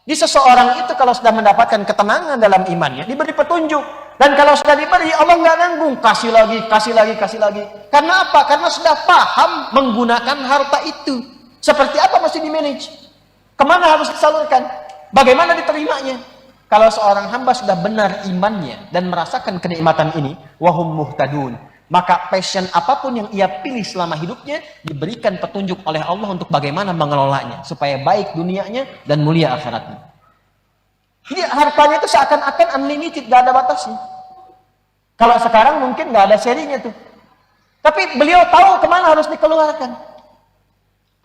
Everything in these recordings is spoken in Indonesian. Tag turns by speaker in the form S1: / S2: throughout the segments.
S1: Di seseorang itu kalau sudah mendapatkan ketenangan dalam imannya, diberi petunjuk. Dan kalau sudah diberi, Allah nggak nanggung, kasih lagi, kasih lagi, kasih lagi. Karena apa? Karena sudah paham menggunakan harta itu. Seperti apa mesti di-manage? Kemana harus disalurkan? Bagaimana diterimanya? Kalau seorang hamba sudah benar imannya dan merasakan kenikmatan ini, wahum muhtadun, maka passion apapun yang ia pilih selama hidupnya diberikan petunjuk oleh Allah untuk bagaimana mengelolanya supaya baik dunianya dan mulia akhiratnya. Jadi hartanya itu seakan-akan unlimited, gak ada batasnya. Kalau sekarang mungkin gak ada serinya tuh. Tapi beliau tahu kemana harus dikeluarkan.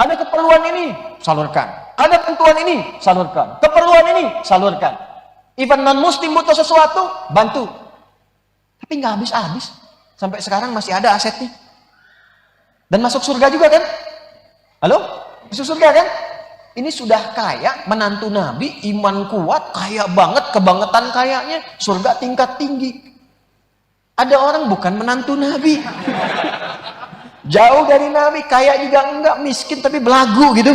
S1: Ada keperluan ini, salurkan. Ada ketentuan ini, salurkan. Keperluan ini, salurkan. Even non-muslim butuh sesuatu, bantu. Tapi nggak habis-habis. Sampai sekarang masih ada asetnya. Dan masuk surga juga kan? Halo? Masuk surga kan? Ini sudah kaya, menantu Nabi, iman kuat, kaya banget, kebangetan kayanya, surga tingkat tinggi. Ada orang bukan menantu Nabi. Jauh dari Nabi, kaya juga enggak, miskin tapi belagu gitu.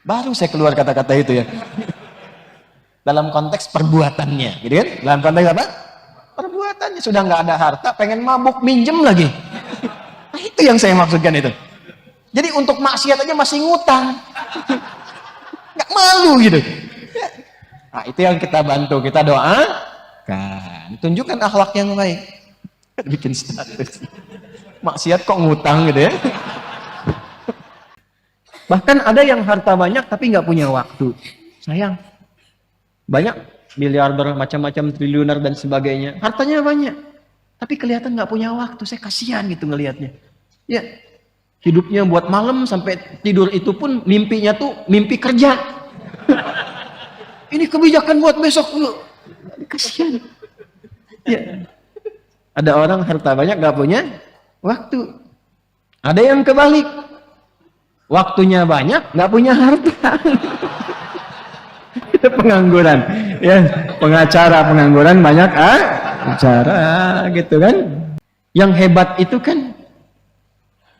S1: Baru saya keluar kata-kata itu ya. Dalam konteks perbuatannya, gitu kan? Dalam konteks apa? Perbuatannya sudah nggak ada harta, pengen mabuk, minjem lagi. Nah, itu yang saya maksudkan itu. Jadi untuk maksiat aja masih ngutang, nggak malu gitu. Nah, itu yang kita bantu, kita doakan, tunjukkan akhlak yang baik. Bikin status. Maksiat kok ngutang gitu ya. Bahkan ada yang harta banyak tapi nggak punya waktu. Sayang. Banyak miliarder, macam-macam triliuner dan sebagainya. Hartanya banyak. Tapi kelihatan nggak punya waktu. Saya kasihan gitu ngelihatnya. Ya, hidupnya buat malam sampai tidur itu pun mimpinya tuh mimpi kerja. Ini kebijakan buat besok. Kasihan. Ya. Ada orang harta banyak nggak punya waktu. Ada yang kebalik. Waktunya banyak, nggak punya harta. Itu pengangguran. Ya, pengacara pengangguran banyak acara gitu kan. Yang hebat itu kan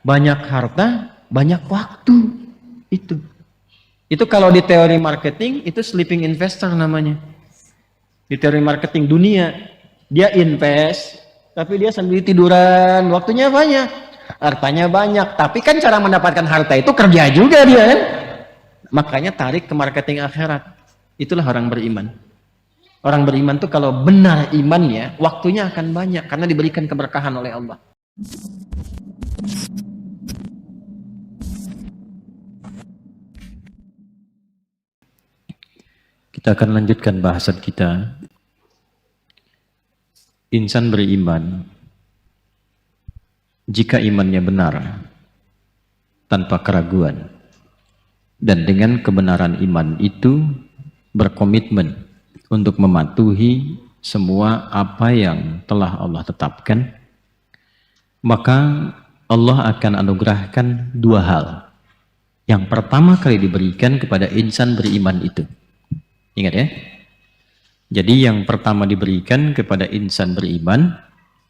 S1: banyak harta, banyak waktu. Itu kalau di teori marketing itu sleeping investor namanya. Di teori marketing dunia, dia invest tapi dia sambil tiduran, waktunya banyak, hartanya banyak, tapi kan cara mendapatkan harta itu kerja juga dia kan. Makanya tarik ke marketing akhirat. Itulah orang beriman. Orang beriman tuh kalau benar imannya, waktunya akan banyak karena diberikan keberkahan oleh Allah. Kita akan lanjutkan bahasan kita. Insan beriman jika imannya benar tanpa keraguan dan dengan kebenaran iman itu berkomitmen untuk mematuhi semua apa yang telah Allah tetapkan, maka Allah akan anugerahkan dua hal yang pertama kali diberikan kepada insan beriman itu. Ingat ya. Jadi yang pertama diberikan kepada insan beriman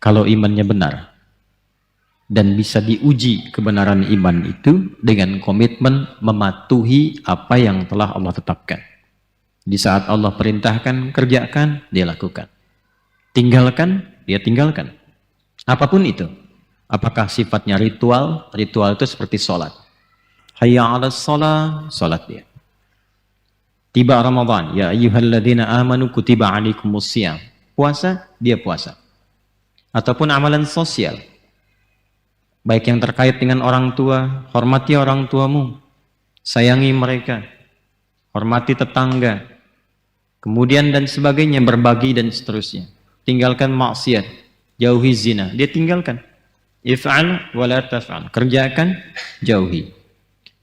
S1: kalau imannya benar dan bisa diuji kebenaran iman itu dengan komitmen mematuhi apa yang telah Allah tetapkan. Di saat Allah perintahkan, kerjakan, dia lakukan. Tinggalkan, dia tinggalkan. Apapun itu. Apakah sifatnya ritual? Ritual itu seperti sholat. Hayya 'alas shalah, sholat dia. Tiba Ramadan, ya ayyuhalladzina amanu kutiba 'alaikumussyam. Puasa, dia puasa. Ataupun amalan sosial. Baik yang terkait dengan orang tua, hormati orang tuamu. Sayangi mereka. Hormati tetangga. Kemudian dan sebagainya, berbagi dan seterusnya. Tinggalkan maksiat, jauhi zina. Dia tinggalkan. If'al wa la taf'al. Kerjakan, jauhi.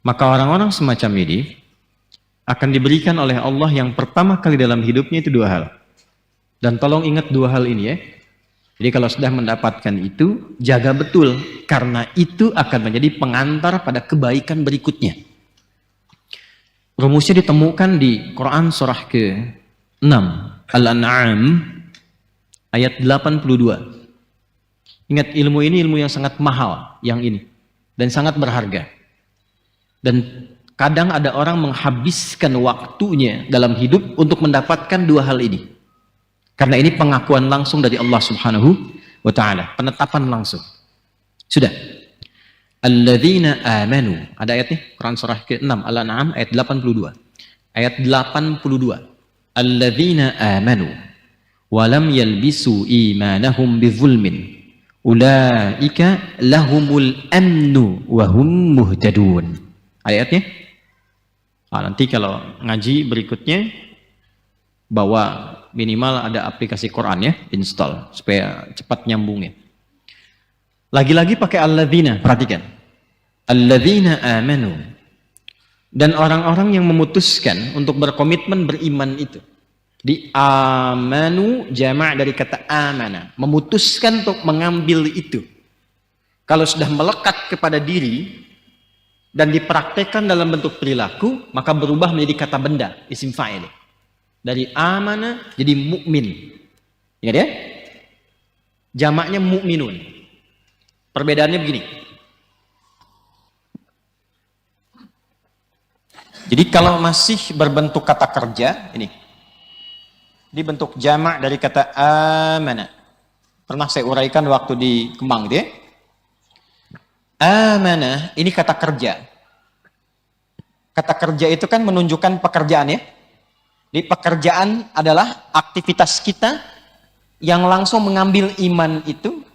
S1: Maka orang-orang semacam ini akan diberikan oleh Allah yang pertama kali dalam hidupnya itu dua hal. Dan tolong ingat dua hal ini ya. Jadi kalau sudah mendapatkan itu, jaga betul. Karena itu akan menjadi pengantar pada kebaikan berikutnya. Rumusnya ditemukan di Quran surah ke-6. Al-An'am ayat 82. Ingat ilmu ini ilmu yang sangat mahal. Yang ini. Dan sangat berharga. Dan Kadang ada orang menghabiskan waktunya dalam hidup untuk mendapatkan dua hal ini. Karena ini pengakuan langsung dari Allah Subhanahu wa ta'ala, penetapan langsung. Sudah. Alladzina amanu. Ada ayatnya? Quran surah ke-6 Al-An'am ayat 82. Ayat 82. Alladzina amanu wa lam yalbisu imanahum bizulmin. Ulaika lahumul amnu wa hum muhtadun. Ayatnya? Nanti kalau ngaji berikutnya bawa minimal ada aplikasi Quran ya, install supaya cepat nyambungnya. Lagi-lagi pakai alladzina, perhatikan. Alladzina amanu. Dan orang-orang yang memutuskan untuk berkomitmen beriman itu. Di amanu jama' dari kata amana, memutuskan untuk mengambil itu. Kalau sudah melekat kepada diri dan dipraktekkan dalam bentuk perilaku, maka berubah menjadi kata benda, isim fa'il. Dari amana jadi mukmin. Ingat ya? Jamaknya mukminun. Perbedaannya begini. Jadi kalau masih berbentuk kata kerja, ini dibentuk jamak dari kata amana. Pernah saya uraikan waktu di Kemang gitu ya. Amanah ini kata kerja. Kata kerja itu kan menunjukkan pekerjaan ya. Di pekerjaan adalah aktivitas kita yang langsung mengambil iman itu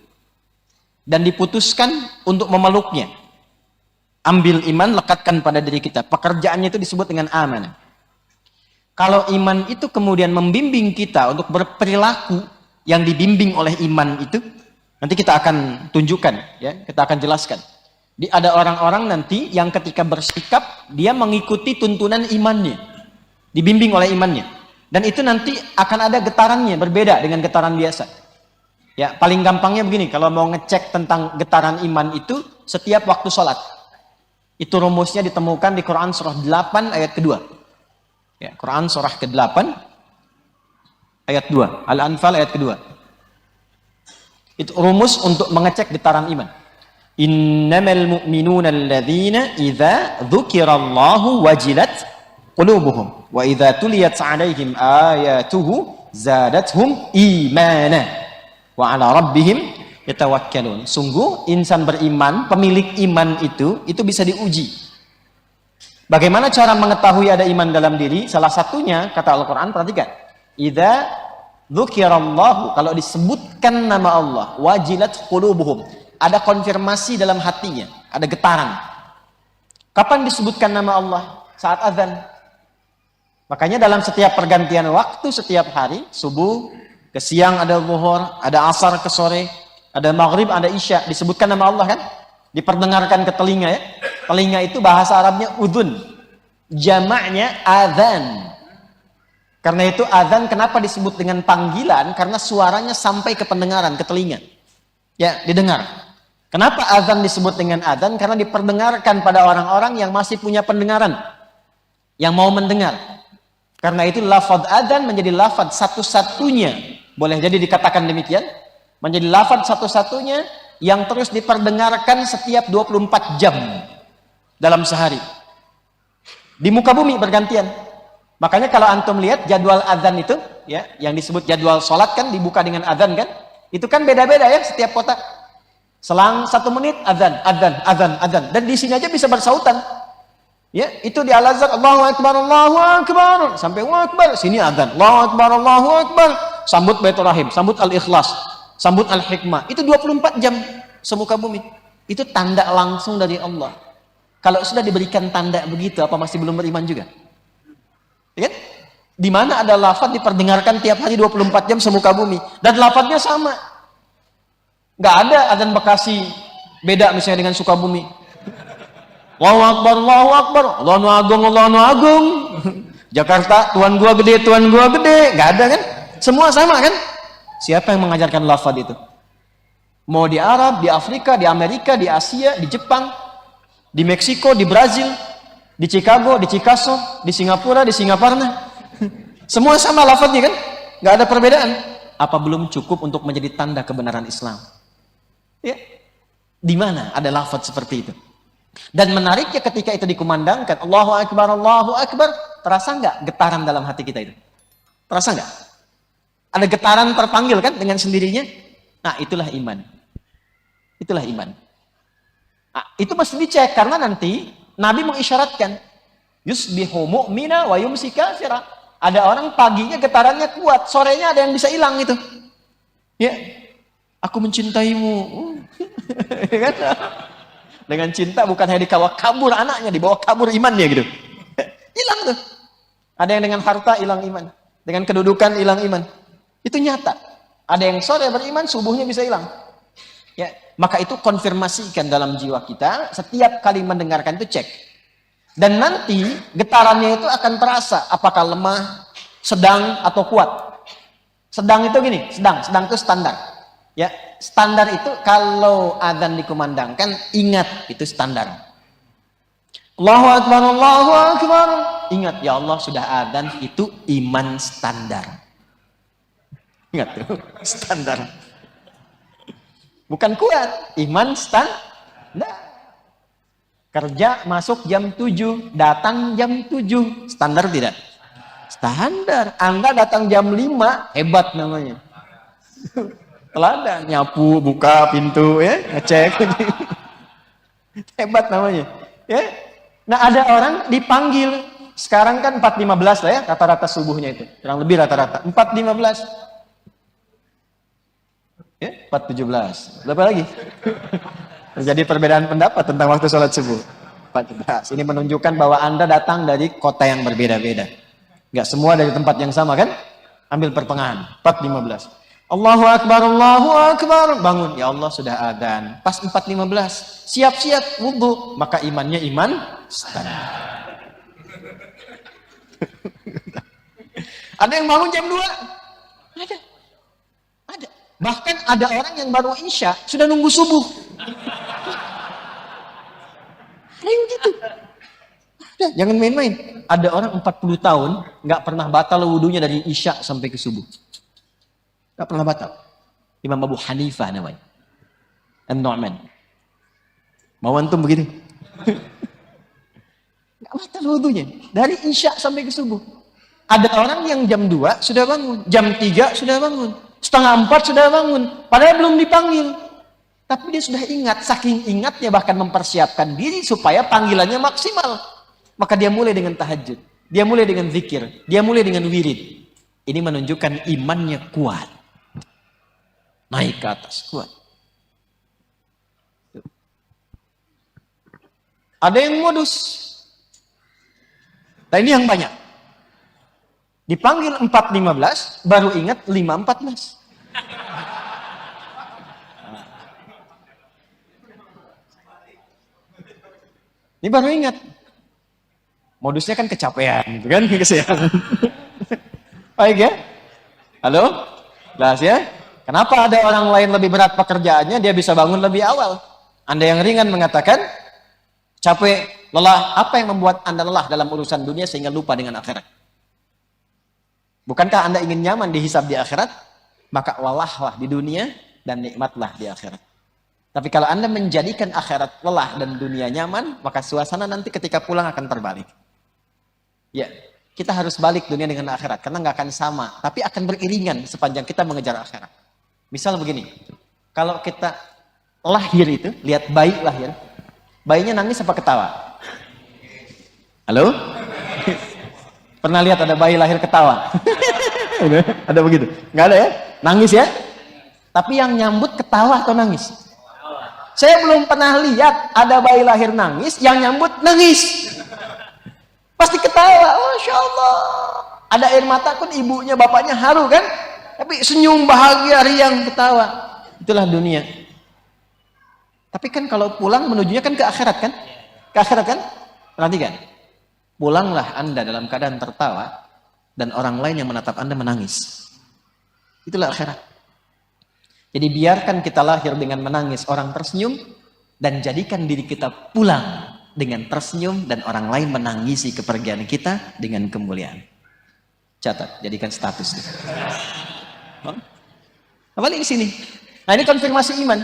S1: dan diputuskan untuk memeluknya. Ambil iman, lekatkan pada diri kita. Pekerjaannya itu disebut dengan amanah. Kalau iman itu kemudian membimbing kita untuk berperilaku yang dibimbing oleh iman itu, nanti kita akan tunjukkan, ya, kita akan jelaskan. Ada orang-orang nanti yang ketika bersikap, dia mengikuti tuntunan imannya, dibimbing oleh imannya. Dan itu nanti akan ada getarannya, berbeda dengan getaran biasa. Ya, paling gampangnya begini, kalau mau ngecek tentang getaran iman itu, setiap waktu sholat. Itu rumusnya ditemukan di Quran surah 8 ayat kedua. Ya, Quran surah ke-8 ayat 2, Al-Anfal ayat kedua. Itu rumus untuk mengecek getaran iman. Innamal mu'minuna alladzina idza dzukirallahu wajilat qulubuhum wa idza tuliyat 'alaihim ayatuhu zadatuhum imana wa 'ala rabbihim yatawakkalun. Sungguh insan beriman, pemilik iman itu bisa diuji. Bagaimana cara mengetahui ada iman dalam diri? Salah satunya kata Al-Qur'an, perhatikan. Idza dzukirallahu, kalau disebutkan nama Allah, wajilat qulubuhum. Ada konfirmasi dalam hatinya, ada getaran. Kapan disebutkan nama Allah? Saat azan. Makanya dalam setiap pergantian waktu, setiap hari, subuh, ke siang ada zuhur, ada asar ke sore, ada maghrib, ada isya, disebutkan nama Allah kan? Diperdengarkan ke telinga ya. Telinga itu bahasa Arabnya udhun. Jamaknya azan. Karena itu azan kenapa disebut dengan panggilan? Karena suaranya sampai ke pendengaran, ke telinga. Ya, didengar. Kenapa azan disebut dengan azan? Karena diperdengarkan pada orang-orang yang masih punya pendengaran, yang mau mendengar. Karena itu lafaz azan menjadi lafaz satu-satunya, boleh jadi dikatakan demikian, menjadi lafaz satu-satunya yang terus diperdengarkan setiap 24 jam dalam sehari. Di muka bumi bergantian. Makanya kalau antum lihat jadwal azan itu, ya, yang disebut jadwal sholat kan dibuka dengan azan kan, itu kan beda-beda ya setiap kota. Selang 1 menit azan, azan, azan, azan, dan di sini aja bisa bersautan. Ya, itu di Al-Azhar Allahu Akbar, Allahu Akbar, sampai Allahu Akbar, sini azan, Allahu Akbar, Allahu Akbar, sambut Baitur Rahim, sambut Al-Ikhlas, sambut Al-Hikmah. Itu 24 jam semuka bumi. Itu tanda langsung dari Allah. Kalau sudah diberikan tanda begitu, apa masih belum beriman juga? Ya kan? Di mana ada lafaz diperdengarkan tiap hari 24 jam semuka bumi, dan lafaznya sama. Nggak ada azan Bekasi beda misalnya dengan Sukabumi. Allahu Akbar, Allahu Akbar, Allahu Agung, Allahu Agung. Jakarta, Tuhan gua gede, Tuhan gua gede. Nggak ada kan? Semua sama kan? Siapa yang mengajarkan lafaz itu? Mau di Arab, di Afrika, di Amerika, di Asia, di Jepang, di Meksiko, di Brazil, di Chicago, di Chicago, di Singapura, di Singaparna. Semua sama lafaznya kan? Nggak ada perbedaan. Apa belum cukup untuk menjadi tanda kebenaran Islam? Ya, di mana ada lafaz seperti itu?
S2: Dan menariknya ketika itu dikumandangkan, Allahu Akbar, terasa nggak getaran dalam hati kita itu? Terasa nggak? Ada getaran terpanggil kan dengan sendirinya? Nah, itulah iman. Itulah iman. Nah, itu mesti dicek karena nanti Nabi mengisyaratkan, yusbihu mu'mina wa yumsi kafira. Ada orang paginya getarannya kuat, sorenya ada yang bisa hilang itu. Ya, aku mencintaimu. Kan? Dengan cinta bukan hanya dibawa kabur anaknya, dibawa kabur imannya gitu. Hilang tuh. Ada yang dengan harta hilang iman, dengan kedudukan hilang iman. Itu nyata. Ada yang sore beriman, subuhnya bisa hilang. Ya, maka itu konfirmasikan dalam jiwa kita, setiap kali mendengarkan itu cek. Dan nanti getarannya itu akan terasa apakah lemah, sedang atau kuat. Sedang itu gini, sedang itu standar. Ya, standar itu kalau adzan dikumandangkan, ingat itu standar. Allahu Akbar, Allahu Akbar. Ingat, ya Allah sudah adzan, itu iman standar. Ingat tuh, standar. Bukan kuat, iman standar. Kerja masuk jam 7, datang jam 7. Standar tidak? Standar. Anda datang jam 5, hebat namanya. Teladan, nyapu, buka pintu, ya, ngecek. Hebat namanya. Ya. Nah, ada orang dipanggil. Sekarang kan 4.15 lah ya, rata-rata subuhnya itu. Kurang lebih rata-rata. 4.15. Ya, 4.17. Berapa lagi? Terjadi perbedaan pendapat tentang waktu sholat subuh. 14. Ini menunjukkan bahwa Anda datang dari kota yang berbeda-beda. Nggak semua dari tempat yang sama kan? Ambil pertengahan. 4.15. Allahu Akbar, Allahu Akbar. Bangun. Ya Allah sudah adzan. Pas 4.15. Siap-siap wudhu. Maka imannya iman standar. Ada yang bangun jam 2? Ada. Ada. Bahkan ada orang yang baru isya sudah nunggu subuh. Ada yang gitu. Ada, jangan main-main. Ada orang 40 tahun nggak pernah batal wudunya dari isya sampai ke subuh. Nggak pernah batal. Imam Abu Hanifah namanya. An-Nu'man. Mau antum begitu? Nggak batal wudunya. Dari isya sampai ke subuh. Ada orang yang jam 2 sudah bangun. Jam 3 sudah bangun. Setengah 4 sudah bangun. Padahal belum dipanggil. Tapi dia sudah ingat. Saking ingatnya bahkan mempersiapkan diri supaya panggilannya maksimal. Maka dia mulai dengan tahajud. Dia mulai dengan zikir. Dia mulai dengan wirid. Ini menunjukkan imannya kuat. Naik ke atas, kuat. Ada yang modus. Nah ini yang banyak. Dipanggil 4.15, baru ingat 5.14. Ini baru ingat. Modusnya kan kecapean, gitu kan? Kesiangan. Baik ya? Halo? Jelas ya? Kenapa ada orang lain lebih berat pekerjaannya, dia bisa bangun lebih awal? Anda yang ringan mengatakan, capek, lelah. Apa yang membuat Anda lelah dalam urusan dunia sehingga lupa dengan akhirat? Bukankah Anda ingin nyaman dihisab di akhirat? Maka walahlah di dunia dan nikmatlah di akhirat. Tapi kalau Anda menjadikan akhirat lelah dan dunia nyaman, maka suasana nanti ketika pulang akan terbalik. Ya, kita harus balik dunia dengan akhirat karena nggak akan sama, tapi akan beriringan sepanjang kita mengejar akhirat. Misal begini, kalau kita lahir itu, lihat bayi lahir, bayinya nangis apa ketawa? Halo? Pernah lihat ada bayi lahir ketawa? Ada begitu? Nggak ada ya? Nangis ya? Tapi yang nyambut ketawa atau nangis? Saya belum pernah lihat ada bayi lahir nangis, yang nyambut nangis. Pasti ketawa, Masya Allah. Ada air mata pun ibunya, bapaknya haru kan? Tapi senyum, bahagia, riang, ketawa. Itulah dunia. Tapi kan kalau pulang menujunya kan ke akhirat kan? Ke akhirat kan? Perhatikan. Pulanglah Anda dalam keadaan tertawa dan orang lain yang menatap Anda menangis. Itulah akhirat. Jadi biarkan kita lahir dengan menangis, orang tersenyum, dan jadikan diri kita pulang dengan tersenyum dan orang lain menangisi kepergian kita dengan kemuliaan. Catat, jadikan status. Apalagi di sini. Nah ini konfirmasi iman.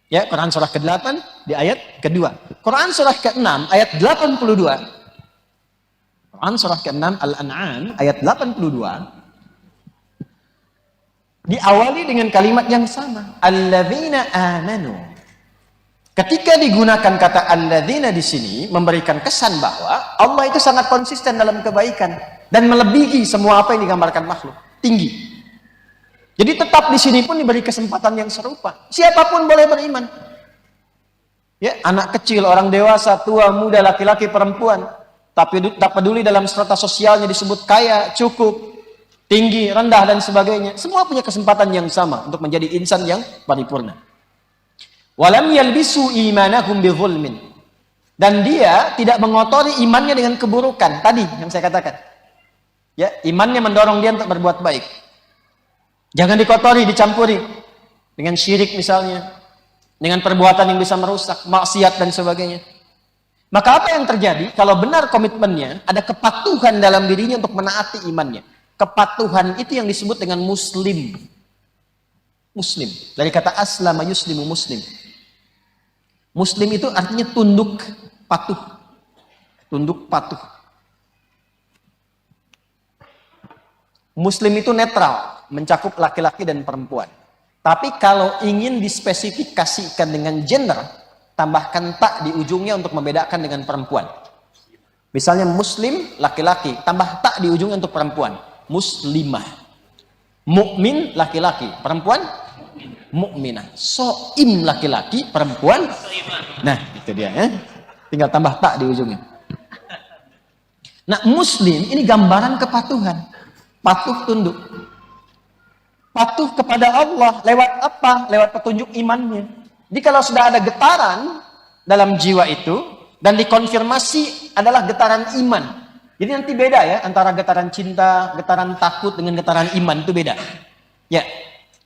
S2: Ya, Quran surah ke-8 di ayat kedua. Quran surah ke-6 ayat 82. Quran surah ke-6 Al-An'am ayat 82 diawali dengan kalimat yang sama. Alladzina amanu. Ketika digunakan kata alladzina di sini memberikan kesan bahwa Allah itu sangat konsisten dalam kebaikan dan melebihi semua apa yang digambarkan makhluk. Tinggi. Jadi tetap di sini pun diberi kesempatan yang serupa. Siapapun boleh beriman. Ya, anak kecil, orang dewasa, tua, muda, laki-laki, perempuan. Tapi tak peduli dalam strata sosialnya disebut kaya, cukup, tinggi, rendah dan sebagainya. Semua punya kesempatan yang sama untuk menjadi insan yang paripurna. Walam yalbisu imanahum bizulmin. Dan dia tidak mengotori imannya dengan keburukan. Tadi yang saya katakan. Ya, imannya mendorong dia untuk berbuat baik. Jangan dikotori, dicampuri dengan syirik misalnya, dengan perbuatan yang bisa merusak, maksiat dan sebagainya. Maka apa yang terjadi? Kalau benar komitmennya, ada kepatuhan dalam dirinya untuk menaati imannya. Kepatuhan itu yang disebut dengan muslim. Muslim. Dari kata aslama yuslimu muslim. Muslim itu artinya tunduk, patuh. Tunduk, patuh. Muslim itu netral, mencakup laki-laki dan perempuan. Tapi kalau ingin dispesifikasikan dengan gender, tambahkan tak di ujungnya untuk membedakan dengan perempuan. Misalnya muslim laki-laki, tambah tak di ujungnya untuk perempuan. Muslimah. Mukmin laki-laki, perempuan mukminah. Soim laki-laki, perempuan. Nah, itu dia ya. Tinggal tambah tak di ujungnya. Nah, muslim ini gambaran kepatuhan. Patuh tunduk. Patuh kepada Allah lewat apa? Lewat petunjuk imannya. Jadi kalau sudah ada getaran dalam jiwa itu dan dikonfirmasi adalah getaran iman. Jadi nanti beda ya antara getaran cinta, getaran takut dengan getaran iman itu beda. Ya.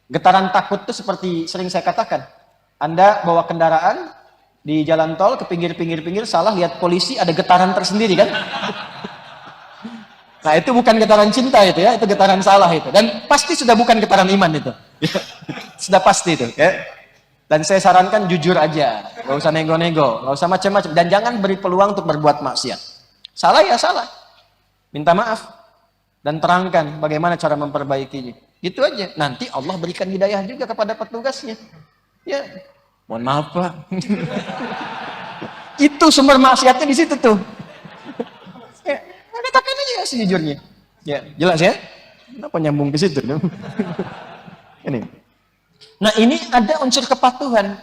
S2: Getaran takut itu seperti sering saya katakan. Anda bawa kendaraan di jalan tol ke pinggir-pinggir salah lihat polisi ada getaran tersendiri kan? Nah itu bukan getaran cinta itu ya, itu getaran salah itu. Dan pasti sudah bukan getaran iman itu. Sudah pasti itu ya. Dan saya sarankan jujur aja, nggak usah nego-nego, nggak usah macam-macam. Dan jangan beri peluang untuk berbuat maksiat. Salah ya salah. Minta maaf. Dan terangkan bagaimana cara memperbaikinya. Gitu aja. Nanti Allah berikan hidayah juga kepada petugasnya. Ya, mohon maaf Pak. Itu sumber maksiatnya di situ tuh. Katakan aja sejujurnya. Ya, jelas ya? Kenapa nyambung ke situ? Ini. Nah, ini ada unsur kepatuhan.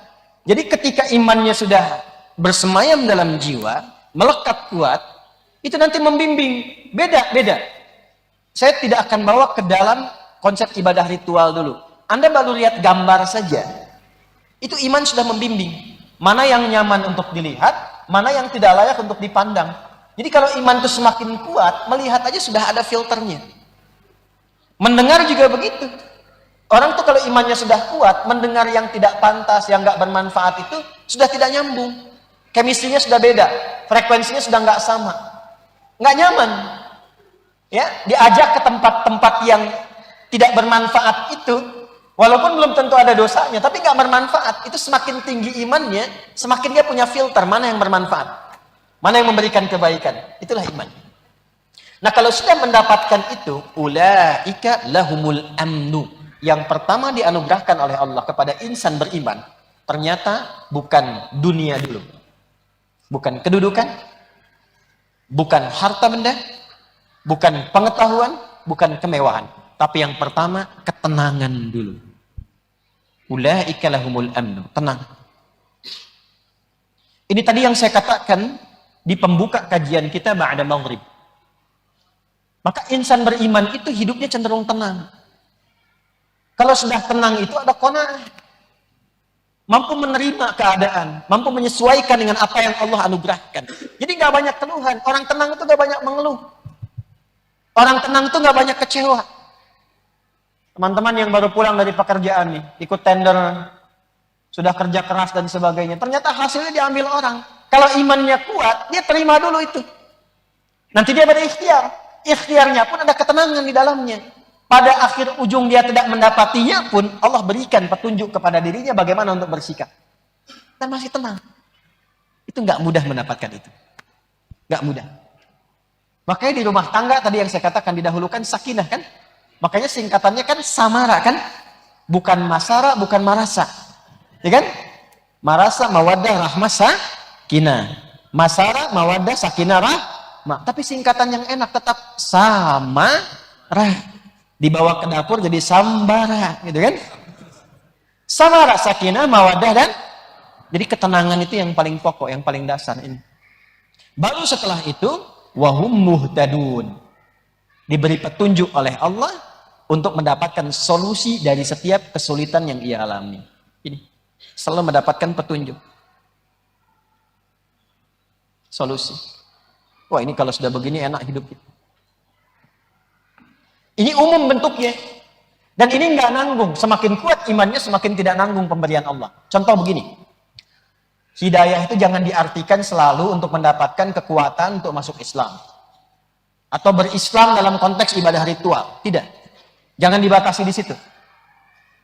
S2: Jadi ketika imannya sudah bersemayam dalam jiwa, melekat kuat, itu nanti membimbing. Beda. Saya tidak akan bawa ke dalam konsep ibadah ritual dulu. Anda baru lihat gambar saja. Itu iman sudah membimbing. Mana yang nyaman untuk dilihat, mana yang tidak layak untuk dipandang. Jadi kalau iman itu semakin kuat, melihat aja sudah ada filternya. Mendengar juga begitu. Orang tuh kalau imannya sudah kuat, mendengar yang tidak pantas, yang nggak bermanfaat itu sudah tidak nyambung. Chemistry-nya sudah beda, frekuensinya sudah nggak sama, nggak nyaman. Ya, diajak ke tempat-tempat yang tidak bermanfaat itu, walaupun belum tentu ada dosanya, tapi nggak bermanfaat. Itu semakin tinggi imannya, semakin dia punya filter mana yang bermanfaat. Mana yang memberikan kebaikan? Itulah iman. Nah, kalau sudah mendapatkan itu, ulaika lahumul amnu. Yang pertama dianugerahkan oleh Allah kepada insan beriman, ternyata bukan dunia dulu. Bukan kedudukan, bukan harta benda, bukan pengetahuan, bukan kemewahan. Tapi yang pertama, ketenangan dulu. Ulaika lahumul amnu. Tenang. Ini tadi yang saya katakan di pembuka kajian kita ba'da maghrib. Maka insan beriman itu hidupnya cenderung tenang. Kalau sudah tenang itu ada qanaah. Mampu menerima keadaan, mampu menyesuaikan dengan apa yang Allah anugerahkan. Jadi nggak banyak keluhan. Orang tenang itu nggak banyak mengeluh. Orang tenang itu nggak banyak kecewa. Teman-teman yang baru pulang dari pekerjaan nih, ikut tender, sudah kerja keras dan sebagainya. Ternyata hasilnya diambil orang. Kalau imannya kuat, dia terima dulu itu. Nanti dia berikhtiar. Ikhtiarnya pun ada ketenangan di dalamnya. Pada akhir ujung dia tidak mendapatinya pun, Allah berikan petunjuk kepada dirinya bagaimana untuk bersikap. dan masih tenang. Itu nggak mudah mendapatkan itu. Nggak mudah. Makanya di rumah tangga tadi yang saya katakan didahulukan sakinah kan? Makanya singkatannya kan samara kan? Bukan masara, bukan marasa. Ya kan? Marasa, mawaddah, rahmah, sakinah. Masara, mawaddah, sakinah, rahmah. Tapi singkatan yang enak tetap samara. Dibawa ke dapur jadi sambara, gitu kan? Samara, sakinah, mawaddah, dan jadi ketenangan itu yang paling pokok, yang paling dasar ini. Baru setelah itu, wahum muhtadun. Diberi petunjuk oleh Allah untuk mendapatkan solusi dari setiap kesulitan yang ia alami. Ini selalu mendapatkan petunjuk. Solusi. Wah, ini kalau sudah begini enak hidup kita. Ini umum bentuknya. Dan ini nggak nanggung. Semakin kuat imannya, semakin tidak nanggung pemberian Allah. Contoh begini. Hidayah itu jangan diartikan selalu untuk mendapatkan kekuatan untuk masuk Islam. Atau berislam dalam konteks ibadah ritual. Tidak. Jangan dibatasi di situ.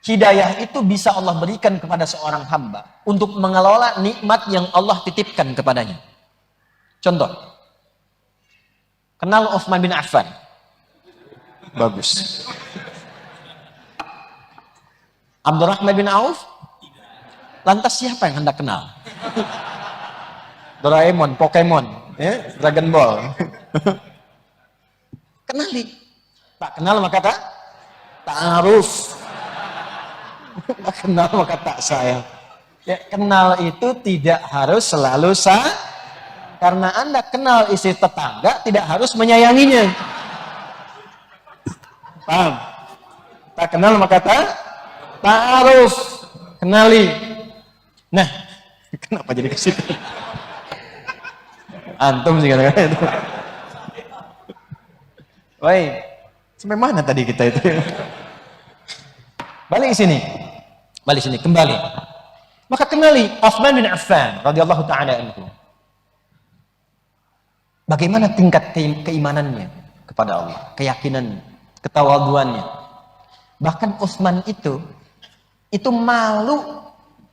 S2: Hidayah itu bisa Allah berikan kepada seorang hamba untuk mengelola nikmat yang Allah titipkan kepadanya. Contoh. Kenal Utsman bin Affan? Bagus. Abdurrahman bin Auf? Lantas siapa yang Anda kenal? Doraemon, Pokemon, Dragon Ball. Kenali. Tak kenal maka ta'aruf. Tak kenal maka tak sayang. Ya, kenal itu tidak harus selalu karena Anda kenal istri tetangga tidak harus menyayanginya. Paham? Tak kenal maka ta'aruf. Kenali. Nah, kenapa jadi ke situ? Antum sih kata-kata itu. Woi, sampai mana tadi kita itu? Balik sini. Balik sini, kembali. Maka kenali Utsman bin Affan radhiyallahu taala anhu. Bagaimana tingkat keimanannya kepada Allah, keyakinannya, ketawaduannya. Bahkan Utsman itu malu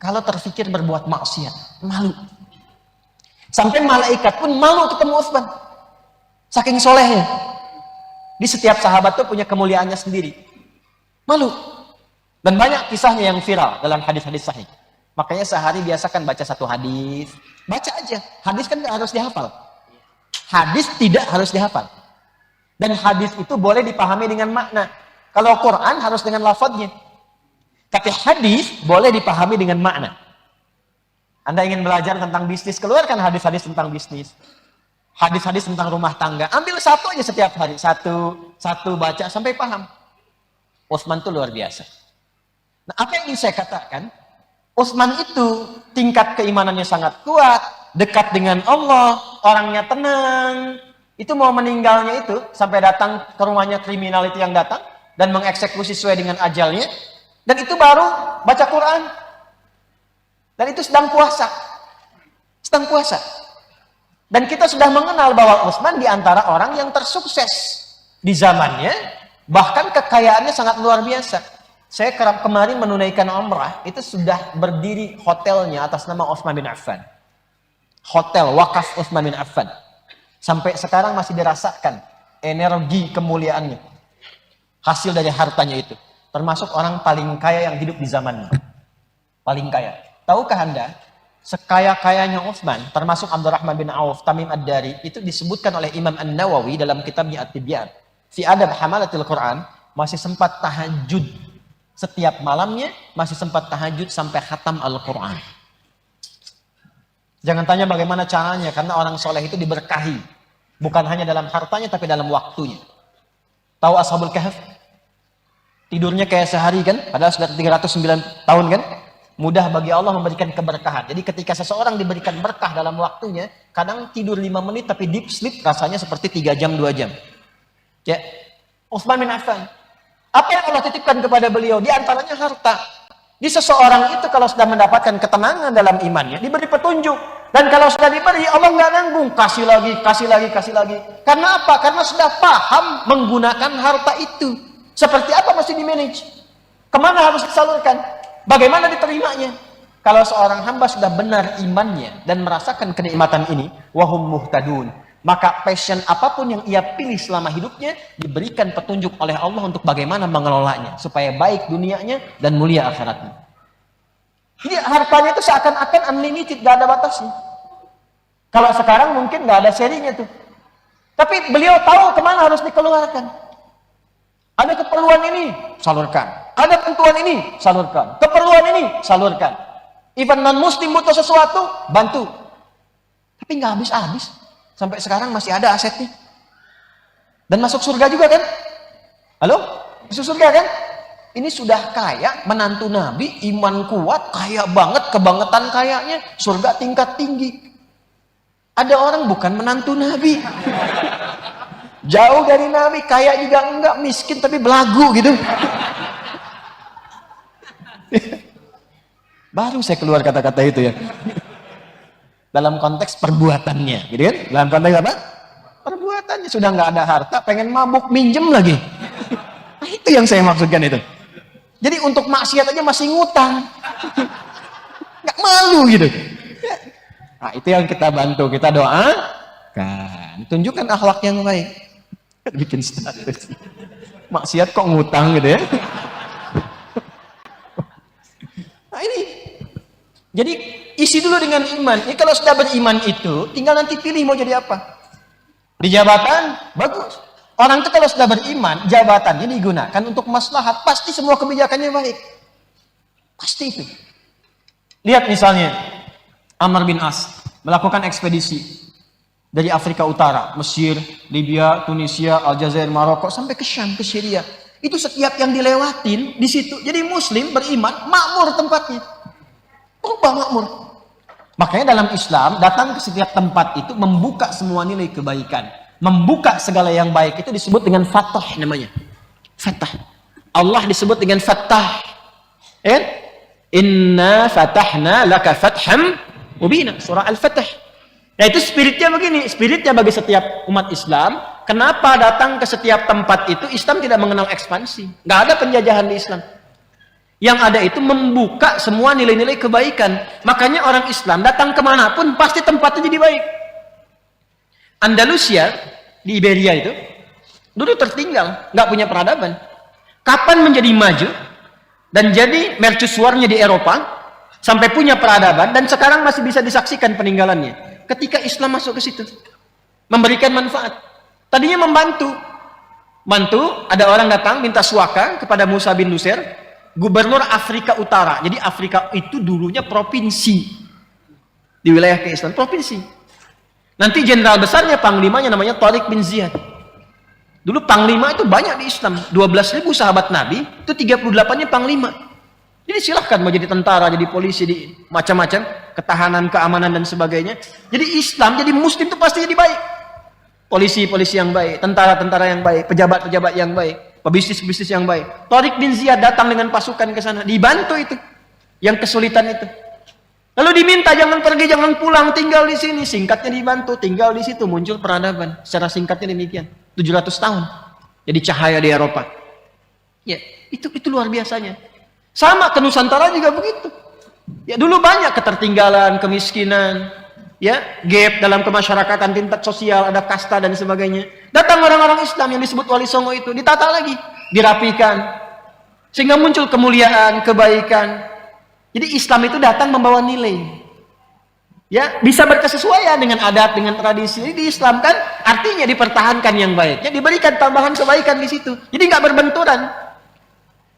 S2: kalau terfikir berbuat maksiat, malu. Sampai malaikat pun malu ketemu Utsman. Saking solehnya. Di setiap sahabat tuh punya kemuliaannya sendiri. Malu. Dan banyak kisahnya yang viral dalam hadis-hadis sahih. Makanya sehari biasakan baca satu hadis. Baca aja. Hadis kan nggak harus dihafal. Hadis tidak harus dihafal. Dan hadis itu boleh dipahami dengan makna. Kalau Quran harus dengan lafadznya. Tapi hadis boleh dipahami dengan makna. Anda ingin belajar tentang bisnis, keluarkan hadis-hadis tentang bisnis. Hadis-hadis tentang rumah tangga. Ambil satu aja setiap hari. Satu baca sampai paham. Utsman itu luar biasa. Nah, apa yang ingin saya katakan? Utsman itu tingkat keimanannya sangat kuat. Dekat dengan Allah. Orangnya tenang. Itu mau meninggalnya itu. Sampai datang ke rumahnya kriminal itu yang datang. Dan mengeksekusi sesuai dengan ajalnya. Dan itu baru baca Quran. Dan itu sedang puasa. Sedang puasa. Dan kita sudah mengenal bahwa Utsman di antara orang yang tersukses di zamannya, bahkan kekayaannya sangat luar biasa. Saya kemarin menunaikan umrah, itu sudah berdiri hotelnya atas nama Utsman bin Affan. Hotel wakaf Utsman bin Affan. Sampai sekarang masih dirasakan energi kemuliaannya. Hasil dari hartanya itu. Termasuk orang paling kaya yang hidup di zamannya. Paling kaya. Tahukah Anda? Sekaya-kayanya Utsman, termasuk Abdurrahman bin Auf, Tamim Ad-Dari, itu disebutkan oleh Imam An-Nawawi dalam kitabnya At-Tibyan. Fi Adab Hamalatil Quran, masih sempat tahajud. Setiap malamnya masih sempat tahajud sampai khatam Al-Quran. Jangan tanya bagaimana caranya, karena orang soleh itu diberkahi. Bukan hanya dalam hartanya, tapi dalam waktunya. Tahu Ashabul Kahf? Tidurnya kayak sehari kan? Padahal sudah 309 tahun kan? Mudah bagi Allah memberikan keberkahan. Jadi ketika seseorang diberikan berkah dalam waktunya, kadang tidur 5 menit tapi deep sleep rasanya seperti 3 jam, 2 jam. Ya, Utsman bin Affan. Apa yang Allah titipkan kepada beliau? Di antaranya harta. Di seseorang itu kalau sudah mendapatkan ketenangan dalam imannya, diberi petunjuk. Dan kalau sudah diberi, Allah nggak nanggung. Kasih lagi, kasih lagi, kasih lagi. Karena apa? Karena sudah paham menggunakan harta itu. Seperti apa mesti di-manage? Kemana harus disalurkan? Bagaimana diterimanya? Kalau seorang hamba sudah benar imannya dan merasakan kenikmatan ini, wahum muhtadun, maka passion apapun yang ia pilih selama hidupnya diberikan petunjuk oleh Allah untuk bagaimana mengelolanya supaya baik dunianya dan mulia akhiratnya. Jadi hartanya itu seakan-akan unlimited, gak ada batasnya. Kalau sekarang mungkin gak ada serinya tuh. Tapi beliau tahu kemana harus dikeluarkan. Ada keperluan ini, salurkan. Ada kebutuhan ini, salurkan. Keperluan ini, salurkan. Even non-muslim butuh sesuatu, bantu. Tapi nggak habis-habis. Sampai sekarang masih ada asetnya. Dan masuk surga juga kan? Halo? Masuk surga kan? Ini sudah kaya, menantu Nabi, iman kuat, kaya banget, kebangetan kayanya, surga tingkat tinggi. Ada orang bukan menantu Nabi. Jauh dari Nabi, kaya juga enggak, miskin tapi belagu gitu. Baru saya keluar kata-kata itu ya. Dalam konteks perbuatannya, gitu kan? Dalam konteks apa? Perbuatannya. Sudah nggak ada harta, pengen mabuk, minjem lagi. Nah, itu yang saya maksudkan itu. Jadi untuk maksiat aja masih ngutang. Nggak malu gitu. Nah, itu yang kita bantu, kita doakan. Tunjukkan akhlak yang baik. Bikin status. Maksiat kok ngutang gitu ya. Nah ini. Jadi isi dulu dengan iman. Ini kalau sudah beriman itu, tinggal nanti pilih mau jadi apa. Di jabatan, bagus. Orang itu kalau sudah beriman, jabatannya digunakan untuk maslahat. Pasti semua kebijakannya baik. Pasti itu. Lihat misalnya, Amr bin As melakukan ekspedisi dari Afrika Utara, Mesir, Libya, Tunisia, Aljazair, Maroko, sampai ke Syam, ke Syria. Itu setiap yang dilewatin di situ. Jadi Muslim beriman, makmur tempatnya. Berubah makmur. Makanya dalam Islam, datang ke setiap tempat itu membuka semua nilai kebaikan. Membuka segala yang baik itu disebut dengan Fathah namanya. Fathah. Allah disebut dengan Fathah. Inna fatahna laka fatham mubina. Surah Al-Fatah. Nah itu spiritnya begini. Spiritnya bagi setiap umat Islam. Kenapa datang ke setiap tempat itu Islam tidak mengenal ekspansi. Nggak ada penjajahan di Islam. Yang ada itu membuka semua nilai-nilai kebaikan. Makanya orang Islam datang kemanapun pasti tempatnya jadi baik. Andalusia di Iberia itu dulu tertinggal, nggak punya peradaban. Kapan menjadi maju dan jadi mercusuarnya di Eropa sampai punya peradaban dan sekarang masih bisa disaksikan peninggalannya. Ketika Islam masuk ke situ, memberikan manfaat. Tadinya membantu. Ada orang datang minta suaka kepada Musa bin Nusair, gubernur Afrika Utara. Jadi Afrika itu dulunya provinsi. Di wilayah keislaman, provinsi. Nanti jenderal besarnya, panglimanya namanya Tariq bin Ziyad. Dulu panglima itu banyak di Islam. 12.000 sahabat Nabi, itu 38-nya panglima. Jadi silahkan mau jadi tentara, jadi polisi, di macam-macam, ketahanan, keamanan, dan sebagainya. Jadi Islam, jadi Muslim itu pasti jadi baik. Polisi-polisi yang baik, tentara-tentara yang baik, pejabat-pejabat yang baik, pebisnis-bisnis yang baik. Tariq bin Ziyad datang dengan pasukan ke sana, dibantu itu, yang kesulitan itu. Lalu diminta jangan pergi, jangan pulang, tinggal di sini. Singkatnya dibantu, tinggal di situ, muncul peradaban. Secara singkatnya demikian, 700 tahun. Jadi cahaya di Eropa. Ya, itu luar biasanya. Sama ke Nusantara juga begitu. Ya dulu banyak ketertinggalan, kemiskinan, ya gap dalam kemasyarakatan, tingkat sosial, ada kasta dan sebagainya. Datang orang-orang Islam yang disebut Wali Songo itu, ditata lagi, dirapikan, sehingga muncul kemuliaan, kebaikan. Jadi Islam itu datang membawa nilai, ya bisa berkesesuaian dengan adat, dengan tradisi. Jadi diislamkan artinya dipertahankan yang baiknya, diberikan tambahan kebaikan di situ. Jadi nggak berbenturan.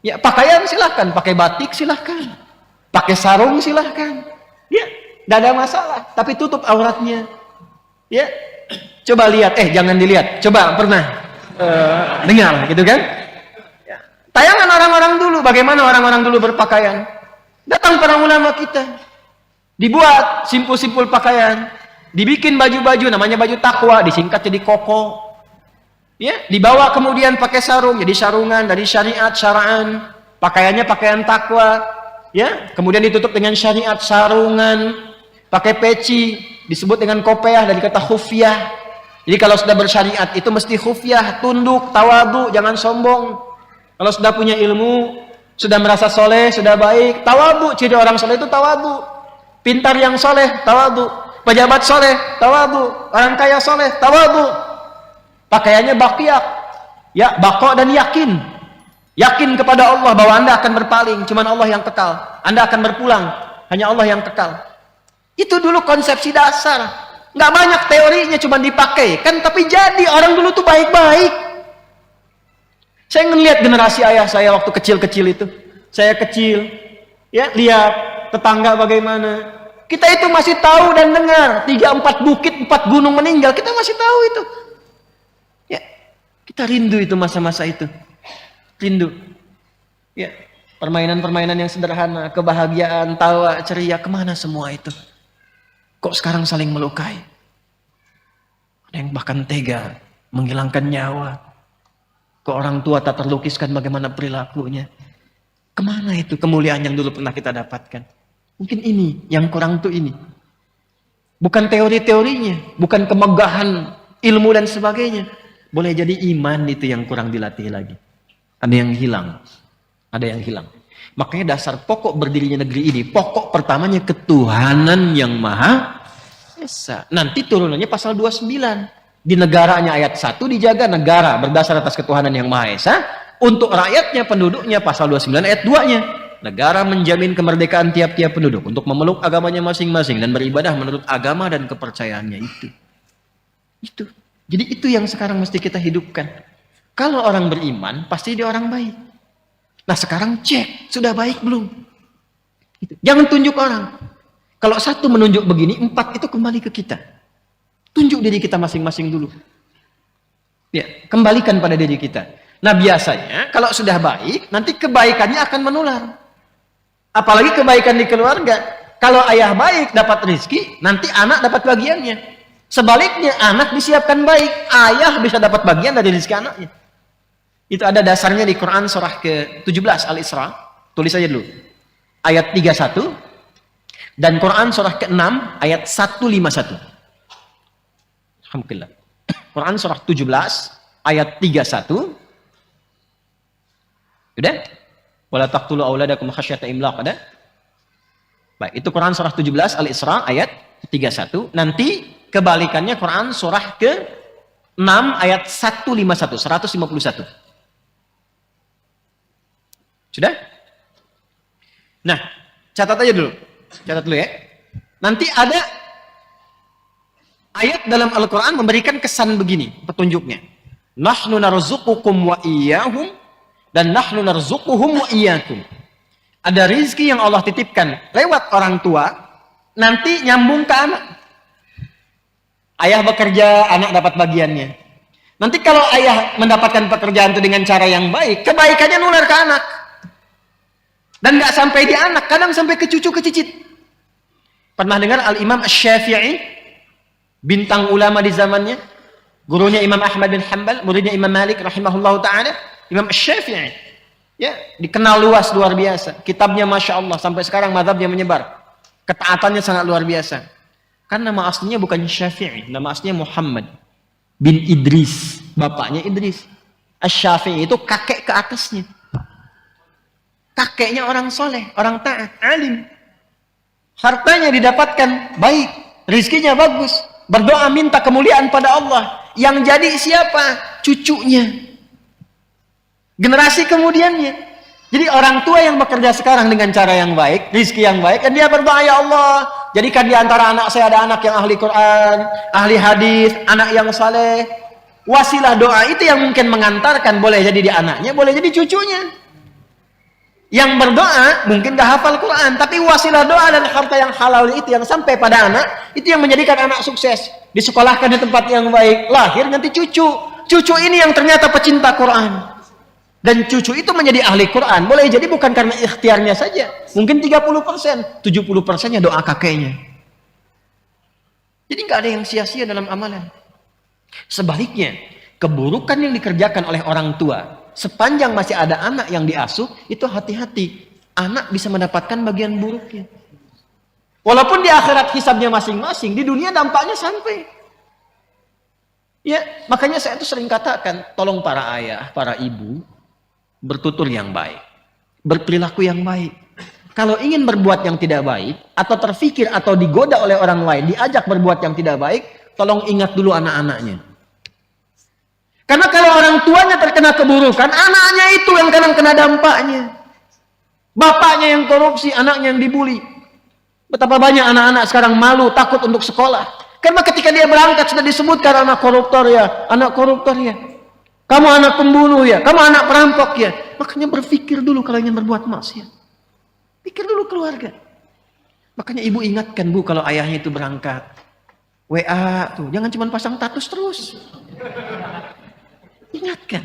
S2: Ya pakaian silahkan, pakai batik silahkan, pakai sarung silahkan. Ya nggak ada masalah, tapi tutup auratnya. Ya coba lihat, jangan dilihat. Coba pernah dengar gitu kan? Ya. Tayangan orang-orang dulu, bagaimana orang-orang dulu berpakaian. Datang para ulama kita, dibuat simpul-simpul pakaian, dibikin baju-baju, namanya baju takwa, disingkat jadi koko, ya, dibawa kemudian pakai sarung, jadi sarungan dari syariat, syara'an, pakaiannya pakaian takwa, ya, kemudian ditutup dengan syariat, sarungan, pakai peci, disebut dengan kopiah dari kata khufyah. Jadi kalau sudah bersyariat itu mesti khufyah, tunduk, tawadu, jangan sombong. Kalau sudah punya ilmu, Sudah merasa soleh, sudah baik, tawadhu. Ciri orang soleh itu tawadhu. Pintar yang soleh, tawadhu. Pejabat soleh, tawadhu. Orang kaya soleh, tawadhu. Pakaiannya baqiyak, ya, bako dan yakin. Yakin kepada Allah bahwa Anda akan berpaling, cuman Allah yang kekal. Anda akan berpulang, hanya Allah yang kekal. Itu dulu konsepsi dasar. Nggak banyak teorinya, cuma dipakai kan, tapi jadi orang dulu tuh baik-baik. Saya ngelihat generasi ayah saya waktu kecil-kecil itu. Saya kecil, ya, lihat tetangga bagaimana. Kita itu masih tahu dan dengar 3-4 bukit, 4 gunung meninggal, kita masih tahu itu. Ya, kita rindu itu masa-masa itu. Rindu. Ya, permainan-permainan yang sederhana, kebahagiaan, tawa, ceria, kemana semua itu? Kok sekarang saling melukai? Ada yang bahkan tega menghilangkan nyawa. Ke orang tua tak terlukiskan bagaimana perilakunya. Kemana itu kemuliaan yang dulu pernah kita dapatkan? Mungkin ini, yang kurang tuh ini. Bukan teori-teorinya, bukan kemegahan ilmu dan sebagainya. Boleh jadi iman itu yang kurang dilatih lagi. Ada yang hilang. Ada yang hilang. Makanya dasar pokok berdirinya negeri ini, pokok pertamanya ketuhanan yang maha esa. Nanti turunannya pasal 29. Di negaranya ayat 1 dijaga negara berdasar atas ketuhanan yang Maha Esa. Untuk rakyatnya, penduduknya pasal 29 ayat 2-nya. Negara menjamin kemerdekaan tiap-tiap penduduk untuk memeluk agamanya masing-masing dan beribadah menurut agama dan kepercayaannya itu. Itu. Jadi itu yang sekarang mesti kita hidupkan. Kalau orang beriman, pasti dia orang baik. Nah sekarang cek, sudah baik belum? Gitu. Jangan tunjuk orang. Kalau satu menunjuk begini, 4 itu kembali ke kita. Tunjuk diri kita masing-masing dulu. Ya, kembalikan pada diri kita. Nah biasanya kalau sudah baik, nanti kebaikannya akan menular. Apalagi kebaikan di keluarga. Kalau ayah baik dapat rezeki, nanti anak dapat bagiannya. Sebaliknya anak disiapkan baik, ayah bisa dapat bagian dari rezeki anaknya. Itu ada dasarnya di Quran surah ke-17 Al-Isra. Tulis aja dulu. Ayat 31 dan Quran surah ke-6 ayat 151. Alhamdulillah. Quran surah 17 ayat 31. Sudah? Wala taqtulu auladakum khasyata imlaq, ada? Baik, itu Quran surah 17 Al-Isra ayat 31. Nanti kebalikannya Quran surah ke-6 ayat 151, 151. Sudah? Nah, catat aja dulu. Catat dulu ya. Nanti ada ayat dalam Al-Quran memberikan kesan begini, petunjuknya. Nahnu narzuqukum wa iyyahum dan nahnu narzuquhum wa iyyakum. Ada rizki yang Allah titipkan lewat orang tua, nanti nyambung ke anak. Ayah bekerja, anak dapat bagiannya. Nanti kalau ayah mendapatkan pekerjaan itu dengan cara yang baik, kebaikannya nular ke anak. Dan nggak sampai di anak, kadang sampai ke cucu, ke cicit. Pernah dengar Al-Imam Asy-Syafi'i? Bintang ulama di zamannya, gurunya Imam Ahmad bin Hanbal, muridnya Imam Malik rahimahullahu ta'ala, Imam Asy-Syafi'i. Ya, dikenal luas luar biasa. Kitabnya Masya Allah, sampai sekarang mazhabnya menyebar. Ketaatannya sangat luar biasa. Kan nama aslinya bukan Syafi'i, nama aslinya Muhammad bin Idris. Bapaknya Idris. Asy-Syafi'i itu kakek ke atasnya. Kakeknya orang soleh, orang taat, alim. Hartanya didapatkan baik, rizkinya bagus. Berdoa minta kemuliaan pada Allah. Yang jadi siapa? Cucunya. Generasi kemudiannya. Jadi orang tua yang bekerja sekarang dengan cara yang baik, rizki yang baik, dan dia berdoa, ya Allah, jadikan di antara anak saya ada anak yang ahli Quran, ahli hadis, anak yang saleh. Wasilah doa itu yang mungkin mengantarkan, boleh jadi di anaknya, boleh jadi cucunya. Yang berdoa mungkin gak hafal Quran, tapi wasilah doa dan harta yang halal itu yang sampai pada anak, itu yang menjadikan anak sukses. Disekolahkan di tempat yang baik, lahir nanti cucu. Cucu ini yang ternyata pecinta Quran. Dan cucu itu menjadi ahli Quran. Boleh jadi bukan karena ikhtiarnya saja. Mungkin 30%, 70%-nya doa kakeknya. Jadi gak ada yang sia-sia dalam amalan. Sebaliknya, keburukan yang dikerjakan oleh orang tua, sepanjang masih ada anak yang diasuh, itu hati-hati. Anak bisa mendapatkan bagian buruknya. Walaupun di akhirat hisabnya masing-masing, di dunia dampaknya sampai. Ya, makanya saya tuh sering katakan, tolong para ayah, para ibu, bertutur yang baik. berperilaku yang baik. Kalau ingin berbuat yang tidak baik, atau terfikir atau digoda oleh orang lain, diajak berbuat yang tidak baik, tolong ingat dulu anak-anaknya. Karena kalau orang tuanya terkena keburukan, anaknya itu yang kadang kena dampaknya. Bapaknya yang korupsi, anaknya yang dibully. Betapa banyak anak-anak sekarang malu, takut untuk sekolah. Karena ketika dia berangkat sudah disebutkan anak koruptor ya, anak koruptor ya. Kamu anak pembunuh ya, kamu anak perampok ya. Makanya berpikir dulu kalau ingin berbuat maksiat. Pikir dulu keluarga. Makanya ibu ingatkan Bu kalau ayahnya itu berangkat. WA tuh, jangan cuma pasang status terus. Ingatkan.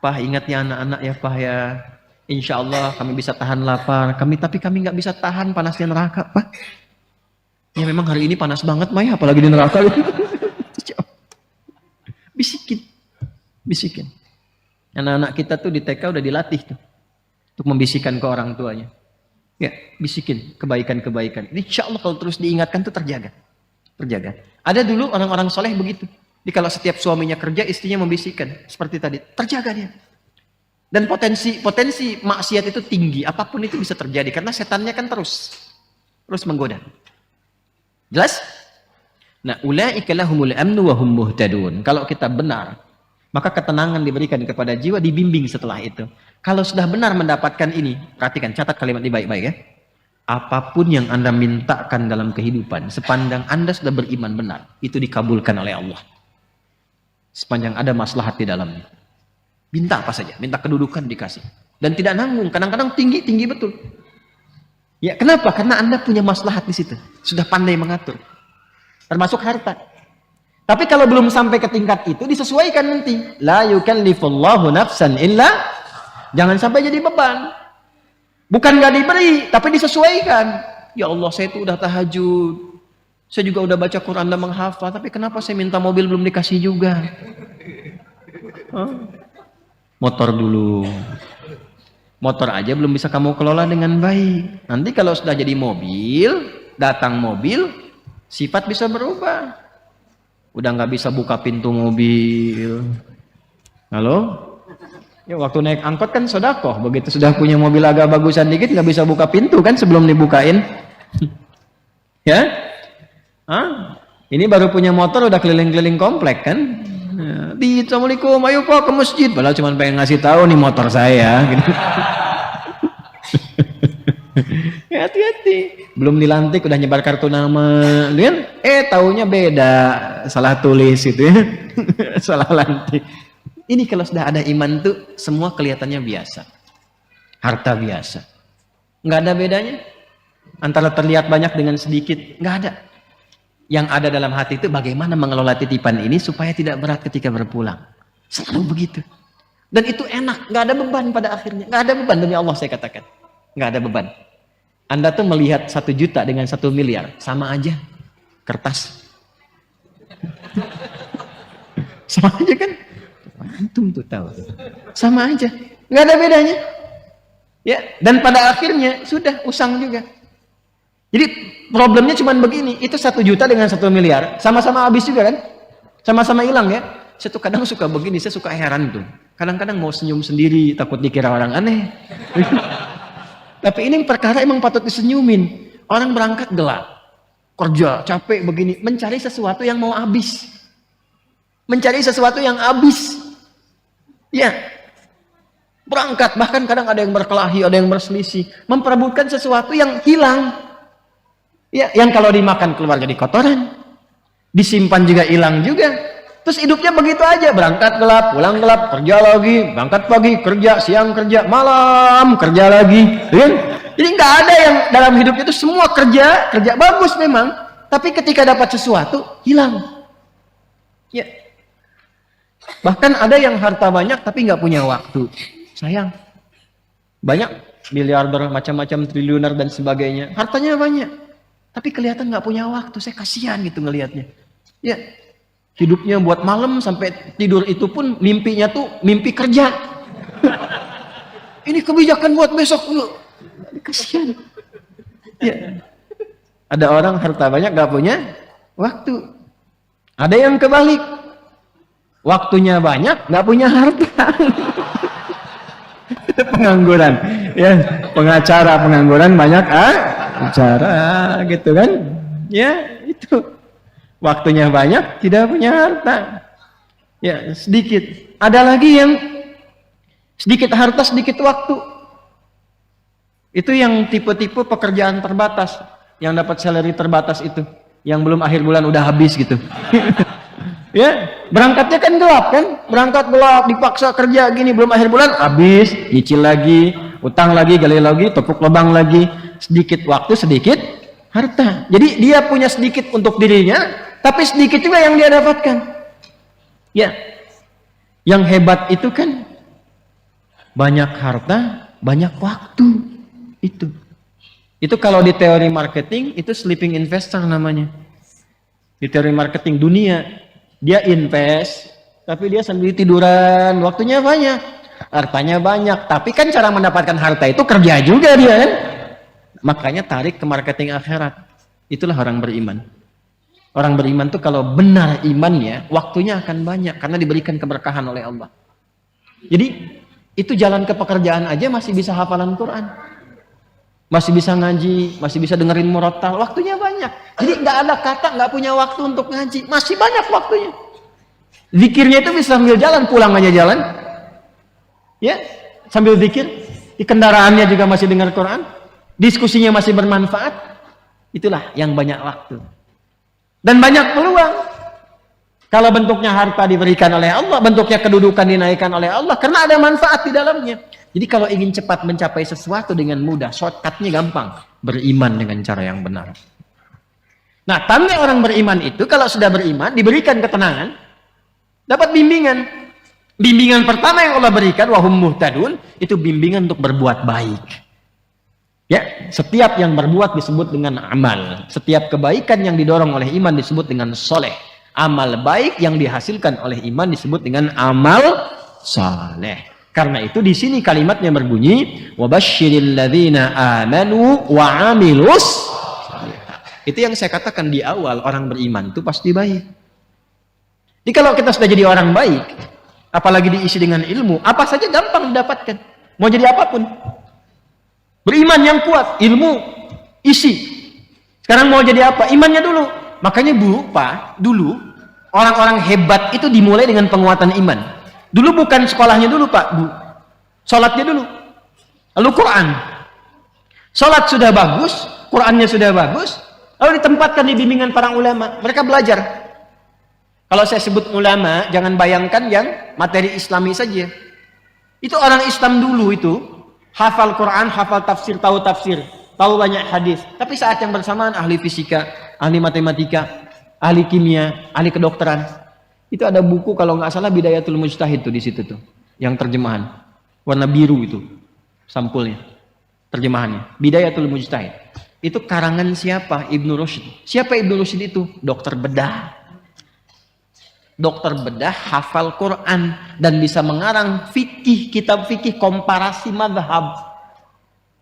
S2: Pak, ingat ya anak-anak ya Pak ya. Insya Allah kami bisa tahan lapar. Tapi kami nggak bisa tahan panasnya neraka Pak. Ya memang hari ini panas banget Maya, apalagi di neraka. Bisikin. Bisikin. Anak-anak kita tuh di TK udah dilatih tuh. Untuk membisikkan ke orang tuanya. Ya, bisikin kebaikan-kebaikan. Insya Allah kalau terus diingatkan tuh terjaga. Terjaga. Ada dulu orang-orang soleh begitu. Jadi kalau setiap suaminya kerja, istrinya membisikkan. Seperti tadi. Terjaga dia. Dan potensi maksiat itu tinggi. Apapun itu bisa terjadi. Karena setannya kan terus menggoda. Jelas? Nah, ulaika lahumul amnu wa hum muhtadun. Kalau kita benar, maka ketenangan diberikan kepada jiwa, dibimbing setelah itu. Kalau sudah benar mendapatkan ini, perhatikan, catat kalimat ini baik-baik ya. Apapun yang Anda mintakan dalam kehidupan, sepanjang Anda sudah beriman benar, itu dikabulkan oleh Allah. Sepanjang ada maslahat di dalamnya. Minta apa saja, minta kedudukan dikasih. Dan tidak nanggung, kadang-kadang tinggi betul. Ya, kenapa? Karena Anda punya maslahat di situ. Sudah pandai mengatur. Termasuk harta. Tapi kalau belum sampai ke tingkat itu, disesuaikan nanti. La yukallifullahu nafsan illa. Jangan sampai jadi beban. Bukan gak diberi, tapi disesuaikan. Ya Allah, saya itu udah tahajud. Saya juga udah baca Quran dan menghafal. Tapi kenapa saya minta mobil belum dikasih juga? Motor dulu. Motor aja belum bisa kamu kelola dengan baik. Nanti kalau sudah jadi mobil, datang mobil, sifat bisa berubah. Udah nggak bisa buka pintu mobil. Halo? Ya waktu naik angkot kan sodakoh. Begitu sudah punya mobil agak bagusan dikit, nggak bisa buka pintu kan sebelum dibukain. Ya? Hah? Ini baru punya motor udah keliling-keliling komplek kan? Assalamualaikum, ayo Pak ke masjid. Padahal cuma pengen ngasih tahu nih motor saya. Gitu. Hati-hati. Belum dilantik udah nyebar kartu nama. Lihat, taunya beda, salah tulis gitu ya. Salah lantik. Ini kalau sudah ada iman tuh semua kelihatannya biasa. Harta biasa. Nggak ada bedanya. Antara terlihat banyak dengan sedikit, nggak ada. Yang ada dalam hati itu bagaimana mengelola titipan ini supaya tidak berat ketika berpulang. Selalu begitu. Dan itu enak, nggak ada beban pada akhirnya. Nggak ada beban, demi Allah saya katakan. Nggak ada beban. Anda tuh melihat 1 juta dengan 1 miliar, sama aja. Kertas. Sama aja kan? Antum tuh tahu. Sama aja. Nggak ada bedanya. Ya, dan pada akhirnya sudah usang juga. Jadi problemnya cuma begini, itu 1 juta dengan 1 miliar, sama-sama habis juga kan? Sama-sama hilang ya. Saya tuh kadang suka begini, saya suka heran tuh. Kadang-kadang mau senyum sendiri, takut dikira orang aneh. Tapi ini perkara emang patut disenyumin. Orang berangkat gelap, kerja, capek begini, mencari sesuatu yang mau habis. Mencari sesuatu yang habis. Ya. Berangkat, bahkan kadang ada yang berkelahi, ada yang berselisih. Memperebutkan sesuatu yang hilang. Ya, yang kalau dimakan keluar jadi kotoran, disimpan juga hilang juga. Terus hidupnya begitu aja, berangkat gelap, pulang gelap, kerja lagi, berangkat pagi, kerja, siang kerja, malam kerja lagi. Ya? Jadi nggak ada yang dalam hidupnya itu semua kerja bagus memang, tapi ketika dapat sesuatu hilang. Ya. Bahkan ada yang harta banyak tapi nggak punya waktu. Sayang. Banyak miliarder, macam-macam triliuner dan sebagainya, hartanya banyak. Tapi kelihatan nggak punya waktu, saya kasihan gitu ngelihatnya. Ya, hidupnya buat malam sampai tidur itu pun mimpinya tuh mimpi kerja. Ini kebijakan buat besok dulu. Kasihan. Ya. Ada orang harta banyak nggak punya waktu. Ada yang kebalik, waktunya banyak nggak punya harta.
S1: Pengangguran. Ya, pengacara pengangguran banyak acara gitu kan. Ya, itu. Waktunya banyak, tidak punya harta. Ya, sedikit. Ada lagi yang sedikit harta, sedikit waktu. Itu yang tipe-tipe pekerjaan terbatas, yang dapat salary terbatas itu, yang belum akhir bulan udah habis gitu. Ya, berangkatnya kan gelap kan, berangkat gelap, dipaksa kerja gini, belum akhir bulan habis, nyicil lagi, utang lagi, gali lagi, tepuk lubang lagi, sedikit waktu, sedikit harta. Jadi dia punya sedikit untuk dirinya, tapi sedikit juga yang dia dapatkan. Ya, yang hebat itu kan banyak harta, banyak waktu. Itu kalau di teori marketing itu sleeping investor namanya. Di teori marketing dunia, dia invest, tapi dia sambil tiduran, waktunya banyak, hartanya banyak, tapi kan cara mendapatkan harta itu kerja juga dia kan. Makanya tarik ke marketing akhirat. Itulah orang beriman. Orang beriman tuh kalau benar imannya, waktunya akan banyak karena diberikan keberkahan oleh Allah. Jadi itu jalan ke pekerjaan aja masih bisa hafalan Quran, masih bisa ngaji, masih bisa dengerin murattal, waktunya banyak. Jadi nggak ada kata nggak punya waktu untuk ngaji, masih banyak waktunya. Zikirnya itu bisa sambil jalan, pulang aja jalan, ya sambil zikir. Di kendaraannya juga masih dengar Quran, diskusinya masih bermanfaat. Itulah yang banyak waktu dan banyak peluang. Kalau bentuknya harta diberikan oleh Allah, bentuknya kedudukan dinaikkan oleh Allah, karena ada manfaat di dalamnya. Jadi kalau ingin cepat mencapai sesuatu dengan mudah, shortcutnya gampang. Beriman dengan cara yang benar. Nah, tanda orang beriman itu, kalau sudah beriman, diberikan ketenangan, dapat bimbingan. Bimbingan pertama yang Allah berikan, wahum muhtadun, itu bimbingan untuk berbuat baik. Ya, setiap yang berbuat disebut dengan amal. Setiap kebaikan yang didorong oleh iman disebut dengan soleh. Amal baik yang dihasilkan oleh iman disebut dengan amal saleh. Karena itu di sini kalimatnya berbunyi wabasyiril ladzina amanu wa amilus shalihat. Itu yang saya katakan di awal, orang beriman itu pasti baik. Jadi kalau kita sudah jadi orang baik, apalagi diisi dengan ilmu, apa saja gampang didapatkan. Mau jadi apapun. Beriman yang kuat, ilmu isi. Sekarang mau jadi apa? Imannya dulu. Makanya dulu orang-orang hebat itu dimulai dengan penguatan iman. Dulu bukan sekolahnya dulu Pak, Bu. Sholatnya dulu. Lalu Quran. Sholat sudah bagus, Qurannya sudah bagus, lalu ditempatkan di bimbingan para ulama. Mereka belajar. Kalau saya sebut ulama, jangan bayangkan yang materi Islami saja. Itu orang Islam dulu itu, hafal Quran, hafal tafsir, tahu banyak hadis. Tapi saat yang bersamaan ahli fisika, ahli matematika, ahli kimia, ahli kedokteran. Itu ada buku kalau nggak salah Bidayatul Mujtahid tuh di situ tuh, yang terjemahan warna biru itu sampulnya, terjemahannya Bidayatul Mujtahid. Itu karangan siapa? Ibnu Rushd. Siapa Ibnu Rushd itu? Dokter bedah. Dokter bedah, hafal Quran dan bisa mengarang fikih, kitab fikih komparasi madhab.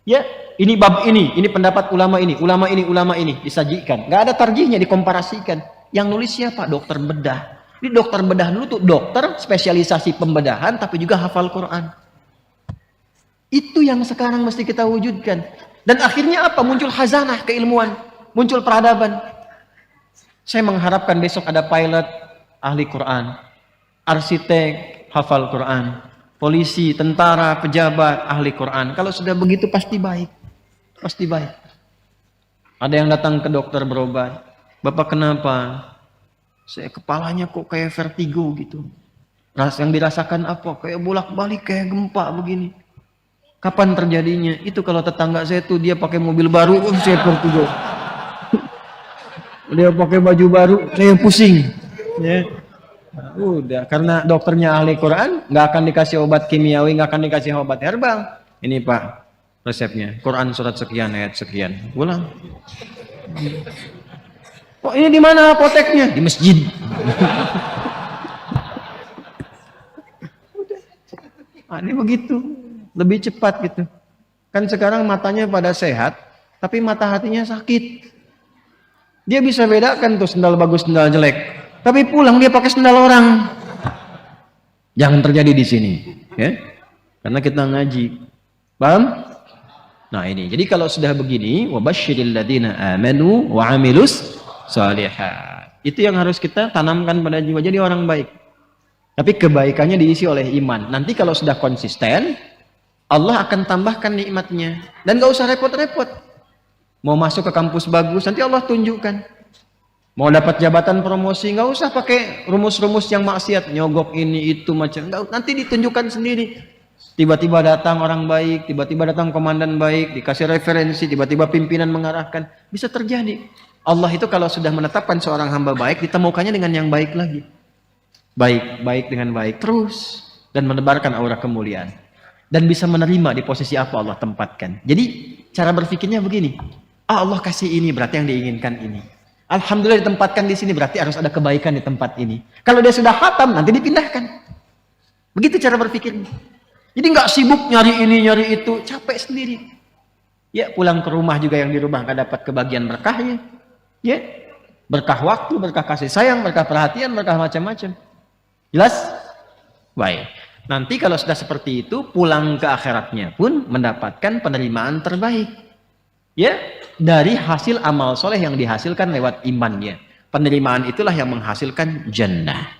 S1: Ya, ini bab ini pendapat ulama ini, ulama ini disajikan. Nggak ada tarjihnya, dikomparasikan. Yang nulis siapa? Dokter bedah. Ini dokter bedah dulu tuh dokter spesialisasi pembedahan tapi juga hafal Quran. Itu yang sekarang mesti kita wujudkan. Dan akhirnya apa? Muncul khazanah keilmuan, muncul peradaban. Saya mengharapkan besok ada pilot ahli Quran, arsitek hafal Quran, polisi, tentara, pejabat ahli Quran. Kalau sudah begitu pasti baik. Pasti baik. Ada yang datang ke dokter berobat. Bapak kenapa? Saya kepalanya kok kayak vertigo gitu. Yang dirasakan apa? Kayak bolak-balik, kayak gempa begini. Kapan terjadinya? Itu kalau tetangga saya tuh dia pakai mobil baru, saya vertigo. Dia pakai baju baru, saya pusing. Ya. Nah, udah, karena dokternya ahli Quran, nggak akan dikasih obat kimiawi, nggak akan dikasih obat herbal. Ini Pak, resepnya. Quran surat sekian, ayat sekian. Ulang. Oh, ini di mana apoteknya? Di masjid. Ini begitu, lebih cepat gitu. Kan sekarang matanya pada sehat, tapi mata hatinya sakit. Dia bisa bedakan tuh sendal bagus, sendal jelek. Tapi pulang dia pakai sendal orang. Jangan terjadi di sini. Ya? Karena kita ngaji. Paham? Nah ini, jadi kalau sudah begini, wabasyiril ladzina amanu wa amilus shalihat. Itu yang harus kita tanamkan pada jiwa, jadi orang baik. Tapi kebaikannya diisi oleh iman. Nanti kalau sudah konsisten, Allah akan tambahkan nikmatnya. Dan gak usah repot-repot. Mau masuk ke kampus bagus, nanti Allah tunjukkan. Mau dapat jabatan promosi, gak usah pakai rumus-rumus yang maksiat, nyogok ini itu macam. Nanti ditunjukkan sendiri. Tiba-tiba datang orang baik, tiba-tiba datang komandan baik, dikasih referensi, tiba-tiba pimpinan mengarahkan. Bisa terjadi. Allah itu kalau sudah menetapkan seorang hamba baik, ditemukannya dengan yang baik lagi. Baik dengan baik terus. Dan menebarkan aura kemuliaan. Dan bisa menerima di posisi apa Allah tempatkan. Jadi cara berpikirnya begini. Allah kasih ini berarti yang diinginkan ini. Alhamdulillah ditempatkan di sini berarti harus ada kebaikan di tempat ini. Kalau dia sudah khatam nanti dipindahkan. Begitu cara berpikirnya. Jadi nggak sibuk nyari ini nyari itu, capek sendiri. Ya pulang ke rumah juga yang di rumah nggak dapat kebagian berkahnya. Ya berkah waktu, berkah kasih sayang, berkah perhatian, berkah macam-macam. Jelas? Baik. Nanti kalau sudah seperti itu, pulang ke akhiratnya pun mendapatkan penerimaan terbaik. Ya, dari hasil amal soleh yang dihasilkan lewat imannya. Penerimaan itulah yang menghasilkan jannah.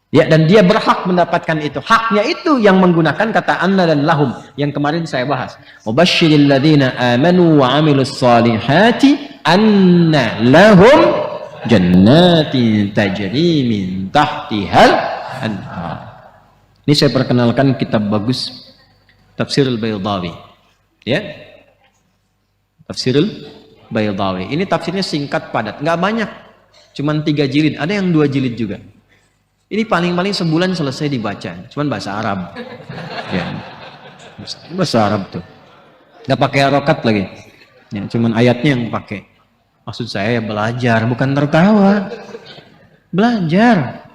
S1: Ya, dan dia berhak mendapatkan itu. Haknya itu yang menggunakan kata anna dan lahum yang kemarin saya bahas. Wabasyiril ladzina amanu wa amilus salihati anna lahum jannatin tajri min tahtihal anhar. Ini saya perkenalkan kitab bagus, Tafsirul Baydawi. Ya. Tafsirul Baydawi. Ini tafsirnya singkat padat, nggak banyak. Cuman 3 jilid, ada yang 2 jilid juga. Ini paling-paling sebulan selesai dibaca, cuman bahasa Arab. Ya. Bahasa Arab tuh. Nggak pakai harokat lagi. Ya, cuman ayatnya yang pakai. Maksud saya ya belajar, bukan tertawa. Belajar.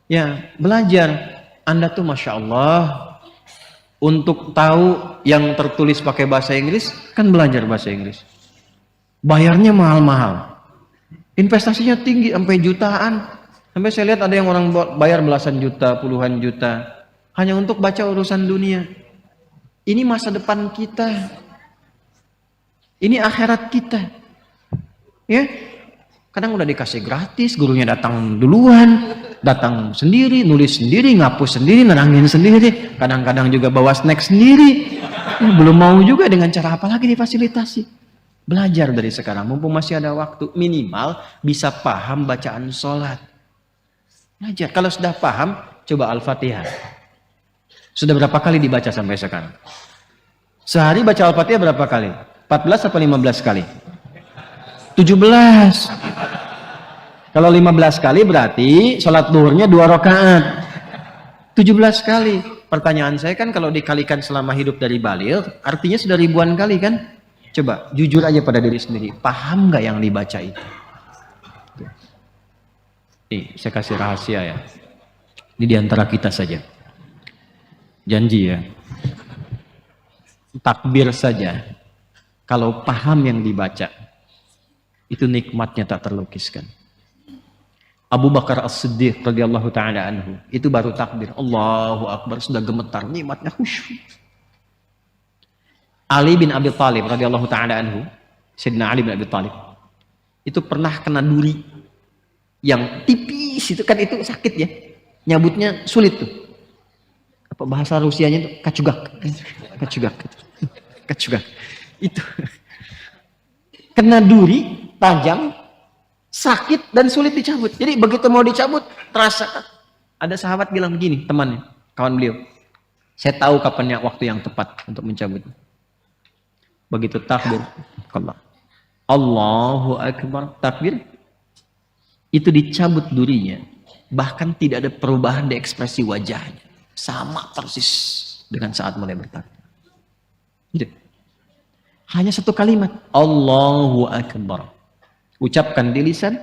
S1: Ya, belajar. Anda tuh Masya Allah, untuk tahu yang tertulis pakai bahasa Inggris, kan belajar bahasa Inggris. Bayarnya mahal-mahal. Investasinya tinggi, sampai jutaan. Sampai saya lihat ada yang orang bayar belasan juta, puluhan juta. Hanya untuk baca urusan dunia. Ini masa depan kita. Ini akhirat kita. Ya, kadang udah dikasih gratis, gurunya datang duluan, datang sendiri, nulis sendiri, ngapus sendiri, nerangin sendiri, kadang-kadang juga bawa snack sendiri. Belum mau juga dengan cara apa lagi difasilitasi. Belajar dari sekarang, mumpung masih ada waktu, minimal bisa paham bacaan sholat. Belajar, kalau sudah paham, coba Al-Fatihah. Sudah berapa kali dibaca sampai sekarang? Sehari baca Al-Fatihah berapa kali? 14 atau 15 kali? 17. Kalau 15 kali berarti sholat duhurnya 2 rakaat. 17 kali. Pertanyaan saya kan kalau dikalikan selama hidup dari baligh, artinya sudah ribuan kali kan? Coba jujur aja pada diri sendiri. Paham nggak yang dibaca itu? Nih, saya kasih rahasia ya. Ini diantara kita saja. Janji ya. Takbir saja. Kalau paham yang dibaca, itu nikmatnya tak terlukiskan. Abu Bakar As-Siddiq radhiyallahu taala anhu, itu baru takbir Allahu Akbar sudah gemetar, nikmatnya khusyuk. Ali bin Abi Thalib radhiyallahu taala anhu, Sayyidina Ali bin Abi Thalib, itu pernah kena duri yang tipis itu kan, itu sakit ya, nyabutnya sulit tuh. Apa bahasa Rusianya itu kacugak. Itu kena duri tajam, sakit dan sulit dicabut. Jadi begitu mau dicabut terasa. Ada sahabat bilang begini, temannya, kawan beliau, saya tahu kapannya waktu yang tepat untuk mencabut. Begitu takbir Allahu Akbar, takbir, itu dicabut durinya, bahkan tidak ada perubahan di ekspresi wajahnya, sama persis dengan saat mulai bertakbir. Gitu. Hanya satu kalimat Allahu Akbar, ucapkan di lisan,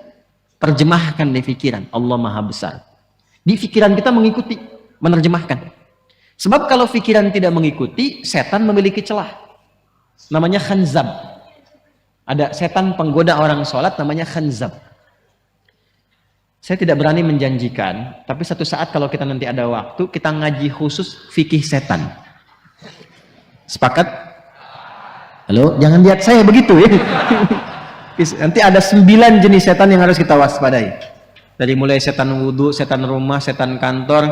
S1: terjemahkan di pikiran, Allah Maha Besar. Di pikiran kita mengikuti, menerjemahkan. Sebab kalau pikiran tidak mengikuti, setan memiliki celah, namanya khanzab. Ada setan penggoda orang sholat namanya khanzab. Saya tidak berani menjanjikan, tapi satu saat kalau kita nanti ada waktu, kita ngaji khusus fikih setan. Sepakat? Halo, jangan lihat saya begitu ya. Nanti ada 9 jenis setan yang harus kita waspadai. Dari mulai setan wudhu, setan rumah, setan kantor,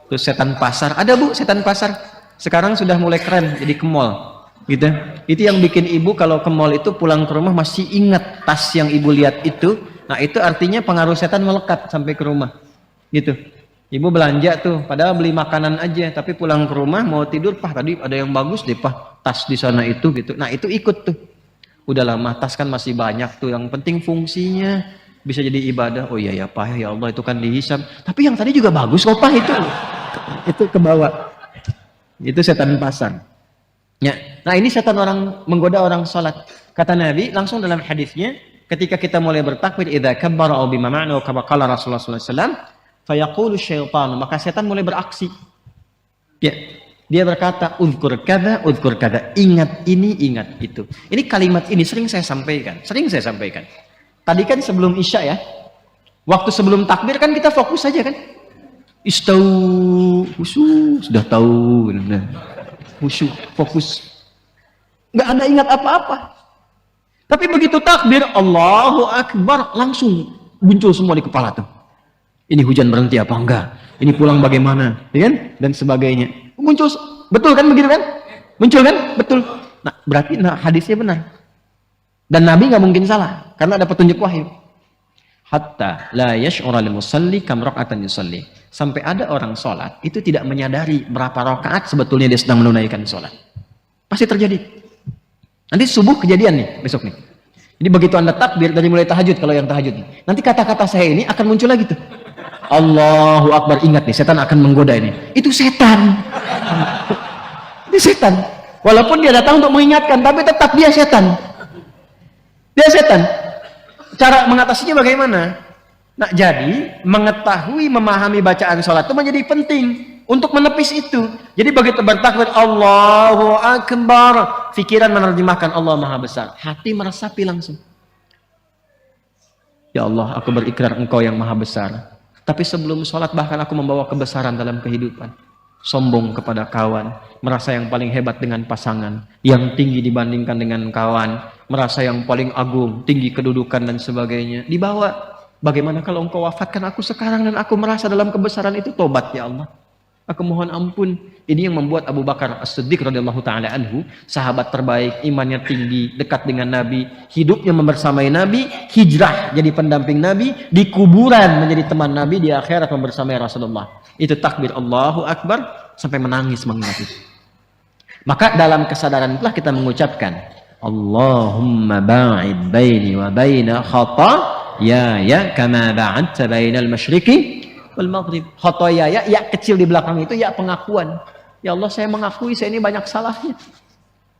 S1: terus setan pasar. Ada Bu, setan pasar. Sekarang sudah mulai keren, jadi ke mall. Gitu. Itu yang bikin ibu kalau ke mall itu pulang ke rumah masih ingat tas yang ibu lihat itu. Nah itu artinya pengaruh setan melekat sampai ke rumah. Gitu. Ibu belanja tuh, padahal beli makanan aja, tapi pulang ke rumah mau tidur, Pak tadi ada yang bagus deh Pak, tas di sana itu gitu. Nah itu ikut tuh. Udah lama tas kan masih banyak tuh, yang penting fungsinya bisa jadi ibadah. Oh iya ya Pak, ya Allah itu kan dihisab. Tapi yang tadi juga bagus kok Pak itu. Itu ke bawah. Itu setan pasar. Ya. Nah ini setan orang menggoda orang sholat. Kata Nabi langsung dalam hadisnya, ketika kita mulai bertakbir, idza kabbara aw bima ma'na kama qala Rasulullah sallallahu alaihi wasallam, fayaqulu syaitan, maka setan mulai beraksi. Ya, dia berkata, uzkur kada, ingat ini, ingat itu. Ini kalimat ini sering saya sampaikan. Tadi kan sebelum Isya ya, waktu sebelum takbir kan kita fokus saja kan. Istau, khusyuk, sudah tahu, khusyuk, fokus. Nggak ada ingat apa-apa. Tapi begitu takbir, Allahu Akbar, langsung muncul semua di kepala tuh. Ini hujan berhenti apa enggak? Ini pulang bagaimana? Ya kan? Dan sebagainya. Muncul, betul kan begitu kan? Muncul kan? Betul. Nah, berarti hadisnya benar. Dan Nabi nggak mungkin salah, karena ada petunjuk wahyu. Hatta la yash'ura lil musalli kam raka'atan yusalli. Sampai ada orang sholat itu tidak menyadari berapa rakaat sebetulnya dia sedang menunaikan sholat. Pasti terjadi. Nanti subuh kejadian nih besok nih. Jadi begitu Anda takbir dari mulai tahajud, kalau yang tahajud nih, nanti kata-kata saya ini akan muncul lagi tuh. Allahu Akbar, ingat nih, setan akan menggoda ini. Itu setan. Itu setan. Walaupun dia datang untuk mengingatkan, tapi tetap dia setan. Dia setan. Cara mengatasinya bagaimana? Nah, jadi mengetahui, memahami bacaan sholat itu menjadi penting untuk menepis itu. Jadi begitu bertakbir Allahu Akbar, pikiran menerjemahkan Allah Maha Besar, hati meresapi langsung. Ya Allah, aku berikrar Engkau yang Maha Besar. Tapi sebelum sholat bahkan aku membawa kebesaran dalam kehidupan. Sombong kepada kawan, merasa yang paling hebat dengan pasangan, yang tinggi dibandingkan dengan kawan, merasa yang paling agung, tinggi kedudukan dan sebagainya. Dibawa, bagaimana kalau Engkau wafatkan aku sekarang dan aku merasa dalam kebesaran itu, tobat ya Allah. Aku mohon ampun. Ini yang membuat Abu Bakar As-Siddiq radhiyallahu taala anhu, sahabat terbaik, imannya tinggi, dekat dengan Nabi, hidupnya membersamai Nabi, hijrah jadi pendamping Nabi, di kuburan menjadi teman Nabi, di akhirat membersamai Rasulullah. Itu takbir Allahu Akbar sampai menangis mengingat itu. Maka dalam kesadaran itulah kita mengucapkan Allahumma ba'id baini wa baina khataaya kama ba'adta bainal masyriqi wal maghrib. Khotoyaya, ya kecil di belakang itu ya pengakuan. Ya Allah, saya mengakui saya ini banyak salahnya.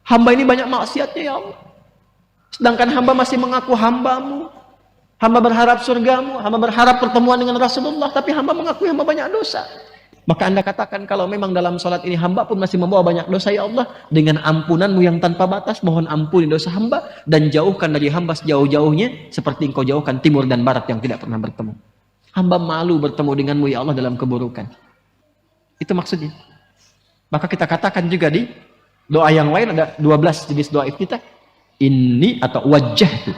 S1: Hamba ini banyak maksiatnya ya Allah. Sedangkan hamba masih mengaku hambamu. Hamba berharap surgamu, hamba berharap pertemuan dengan Rasulullah, tapi hamba mengakui hamba banyak dosa. Maka Anda katakan kalau memang dalam sholat ini hamba pun masih membawa banyak dosa ya Allah, dengan ampunanmu yang tanpa batas, mohon ampuni dosa hamba dan jauhkan dari hamba sejauh-jauhnya seperti Engkau jauhkan timur dan barat yang tidak pernah bertemu. Hamba malu bertemu denganmu ya Allah dalam keburukan. Itu maksudnya. Maka kita katakan juga di doa yang lain ada 12 jenis doa iftitah. Ini atau wajjahtu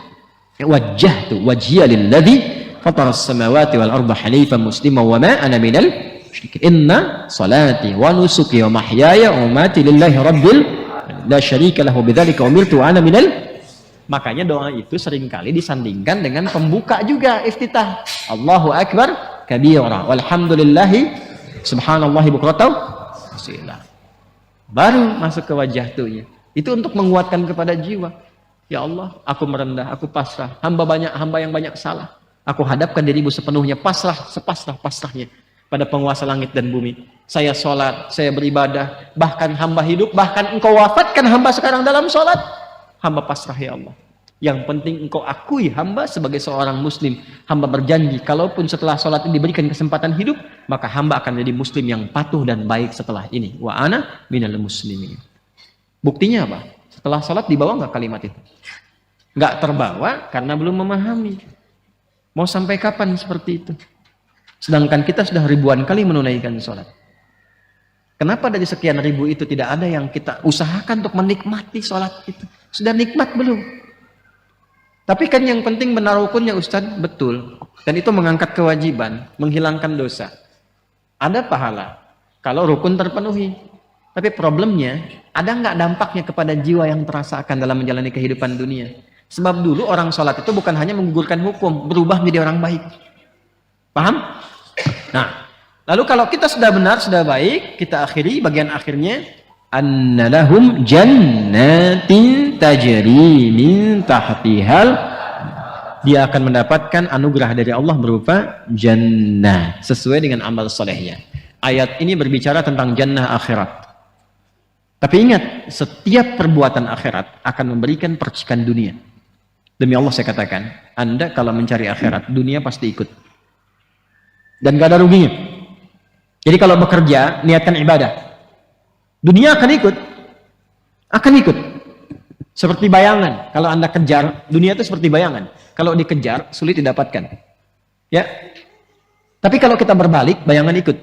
S1: wajhiya lilladzi fataras samawati wal arda hanifan musliman wa ma ana minal musyrikin. Inna salati wa nusuki wa mahyaya wa mamati lillahi rabbil la syarika lahu bidzalika umirtu wa ana minal. Makanya doa itu seringkali disandingkan dengan pembuka juga iftitah. Allahu Akbar kabira walhamdulillahi subhanallahi bukratan wasila. Baru masuk ke wajah tuhnya. Itu untuk menguatkan kepada jiwa. Ya Allah, aku merendah, aku pasrah. Hamba yang banyak salah. Aku hadapkan dirimu sepenuhnya, pasrah, sepasrah-pasrahnya pada penguasa langit dan bumi. Saya sholat, saya beribadah, bahkan hamba hidup, bahkan Engkau wafatkan hamba sekarang dalam sholat. Hamba pasrah ya Allah. Yang penting Engkau akui hamba sebagai seorang muslim. Hamba berjanji, kalaupun setelah sholat ini diberikan kesempatan hidup, maka hamba akan menjadi muslim yang patuh dan baik setelah ini. Wa ana minal muslimin. Buktinya apa? Setelah sholat dibawa nggak kalimat itu? Nggak terbawa karena belum memahami. Mau sampai kapan seperti itu? Sedangkan kita sudah ribuan kali menunaikan sholat.
S2: Kenapa dari sekian ribu itu tidak ada yang kita usahakan untuk menikmati sholat itu? Sudah nikmat belum? Tapi kan yang penting benar rukunnya Ustaz, betul. Dan itu mengangkat kewajiban, menghilangkan dosa. Ada pahala kalau rukun terpenuhi. Tapi problemnya, ada nggak dampaknya kepada jiwa yang terasakan dalam menjalani kehidupan dunia? Sebab dulu orang sholat itu bukan hanya menggugurkan hukum, berubah menjadi orang baik. Paham? Nah, lalu kalau kita sudah benar, sudah baik, kita akhiri bagian akhirnya, annalahum jannatin tajri min tahtihal, dia akan mendapatkan anugerah dari Allah berupa jannah sesuai dengan amal solehnya. Ayat ini berbicara tentang jannah akhirat. Tapi ingat, setiap perbuatan akhirat akan memberikan percikan dunia. Demi Allah saya katakan, Anda kalau mencari akhirat, dunia pasti ikut. Dan gak ada ruginya. Jadi kalau bekerja, niatkan ibadah. Dunia akan ikut. Akan ikut. Seperti bayangan. Kalau Anda kejar, dunia itu seperti bayangan. Kalau dikejar, sulit didapatkan. Ya. Tapi kalau kita berbalik, bayangan ikut.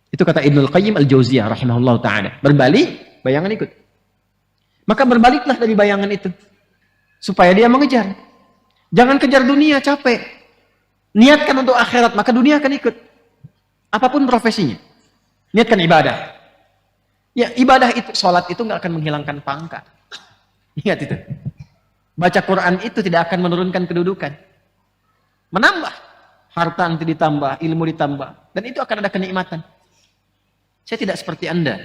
S2: Itu kata Ibnul Qayyim Al-Jauziyah rahimahullah ta'ala. Berbalik, bayangan ikut. Maka berbaliklah dari bayangan itu. Supaya dia mengejar. Jangan kejar dunia, capek. Niatkan untuk akhirat, maka dunia akan ikut. Apapun profesinya. Niatkan ibadah. Ya, ibadah itu, sholat itu nggak akan menghilangkan pangkat. Ingat itu. Baca Quran itu tidak akan menurunkan kedudukan. Menambah. Harta nanti ditambah, ilmu ditambah. Dan itu akan ada kenikmatan. Saya tidak seperti Anda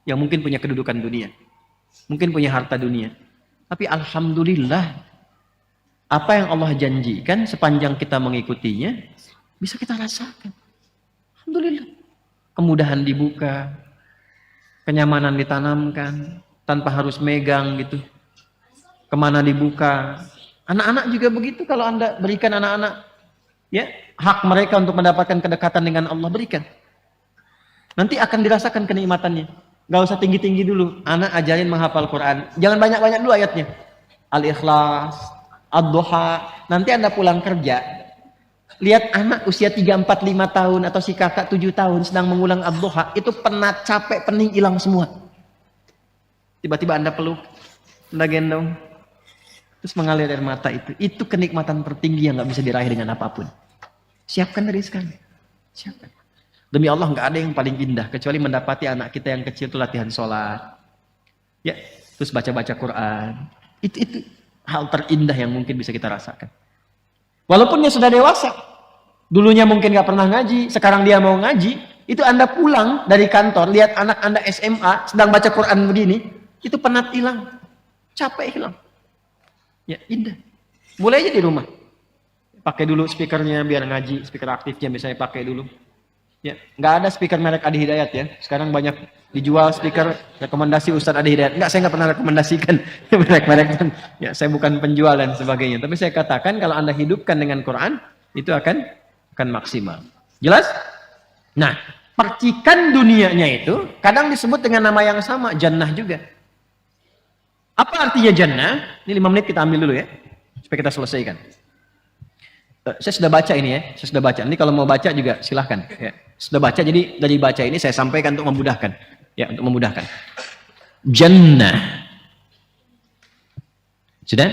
S2: yang mungkin punya kedudukan dunia. Mungkin punya harta dunia. Tapi alhamdulillah, apa yang Allah janjikan sepanjang kita mengikutinya, bisa kita rasakan. Alhamdulillah. Kemudahan dibuka, kenyamanan ditanamkan, tanpa harus megang gitu. Kemana dibuka. Anak-anak juga begitu, kalau Anda berikan anak-anak, ya, hak mereka untuk mendapatkan kedekatan dengan Allah, berikan. Nanti akan dirasakan kenikmatannya. Gak usah tinggi-tinggi dulu. Anak ajarin menghafal Quran. Jangan banyak-banyak dulu ayatnya. Al-Ikhlas, Ad-Duha. Nanti Anda pulang kerja, lihat anak usia 3, 4, 5 tahun atau si kakak 7 tahun sedang mengulang Ad-Duha. Itu penat, capek, pening, hilang semua. Tiba-tiba Anda peluk, Anda gendong, terus mengalir air mata itu. Itu kenikmatan tertinggi yang gak bisa diraih dengan apapun. Siapkan dari sekarang. Siapkan. Demi Allah nggak ada yang paling indah kecuali mendapati anak kita yang kecil itu latihan sholat, ya, terus baca-baca Quran. Itu hal terindah yang mungkin bisa kita rasakan. Walaupun dia sudah dewasa, dulunya mungkin nggak pernah ngaji, sekarang dia mau ngaji. Itu Anda pulang dari kantor, lihat anak Anda SMA sedang baca Quran begini, itu penat hilang, capek hilang, ya indah. Mulai aja di rumah, pakai dulu speakernya biar ngaji, speaker aktifnya misalnya pakai dulu. Ya, nggak ada speaker merek Adi Hidayat ya. Sekarang banyak dijual speaker rekomendasi Ustadz Adi Hidayat. Enggak, saya nggak pernah rekomendasikan merek-merek. Ya, saya bukan penjual dan sebagainya. Tapi saya katakan kalau Anda hidupkan dengan Quran, itu akan maksimal. Jelas? Nah, percikan dunianya itu kadang disebut dengan nama yang sama, jannah juga. Apa artinya jannah? Ini 5 menit kita ambil dulu ya, supaya kita selesaikan. Saya sudah baca ini ya, saya sudah baca. Ini kalau mau baca juga silahkan. Ya. Sudah baca, jadi dari baca ini saya sampaikan untuk memudahkan. Ya, untuk memudahkan. Jannah. Sudah?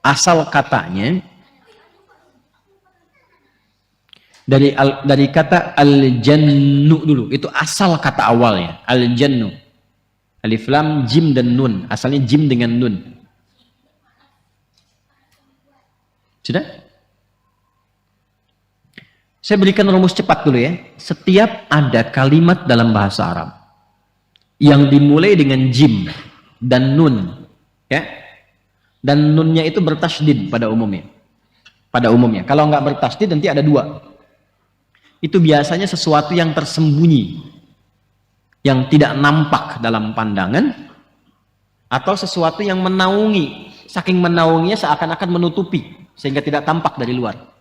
S2: Asal katanya dari kata al-jannu dulu. Itu asal kata awalnya, al-jannu. Alif lam jim dan nun. Asalnya jim dengan nun. Sudah? Saya berikan rumus cepat dulu ya. Setiap ada kalimat dalam bahasa Arab yang dimulai dengan jim dan nun, ya, dan nunnya itu bertasydid pada umumnya. Pada umumnya. Kalau nggak bertasydid nanti ada 2. Itu biasanya sesuatu yang tersembunyi, yang tidak nampak dalam pandangan, atau sesuatu yang menaungi. Saking menaunginya seakan-akan menutupi, sehingga tidak tampak dari luar.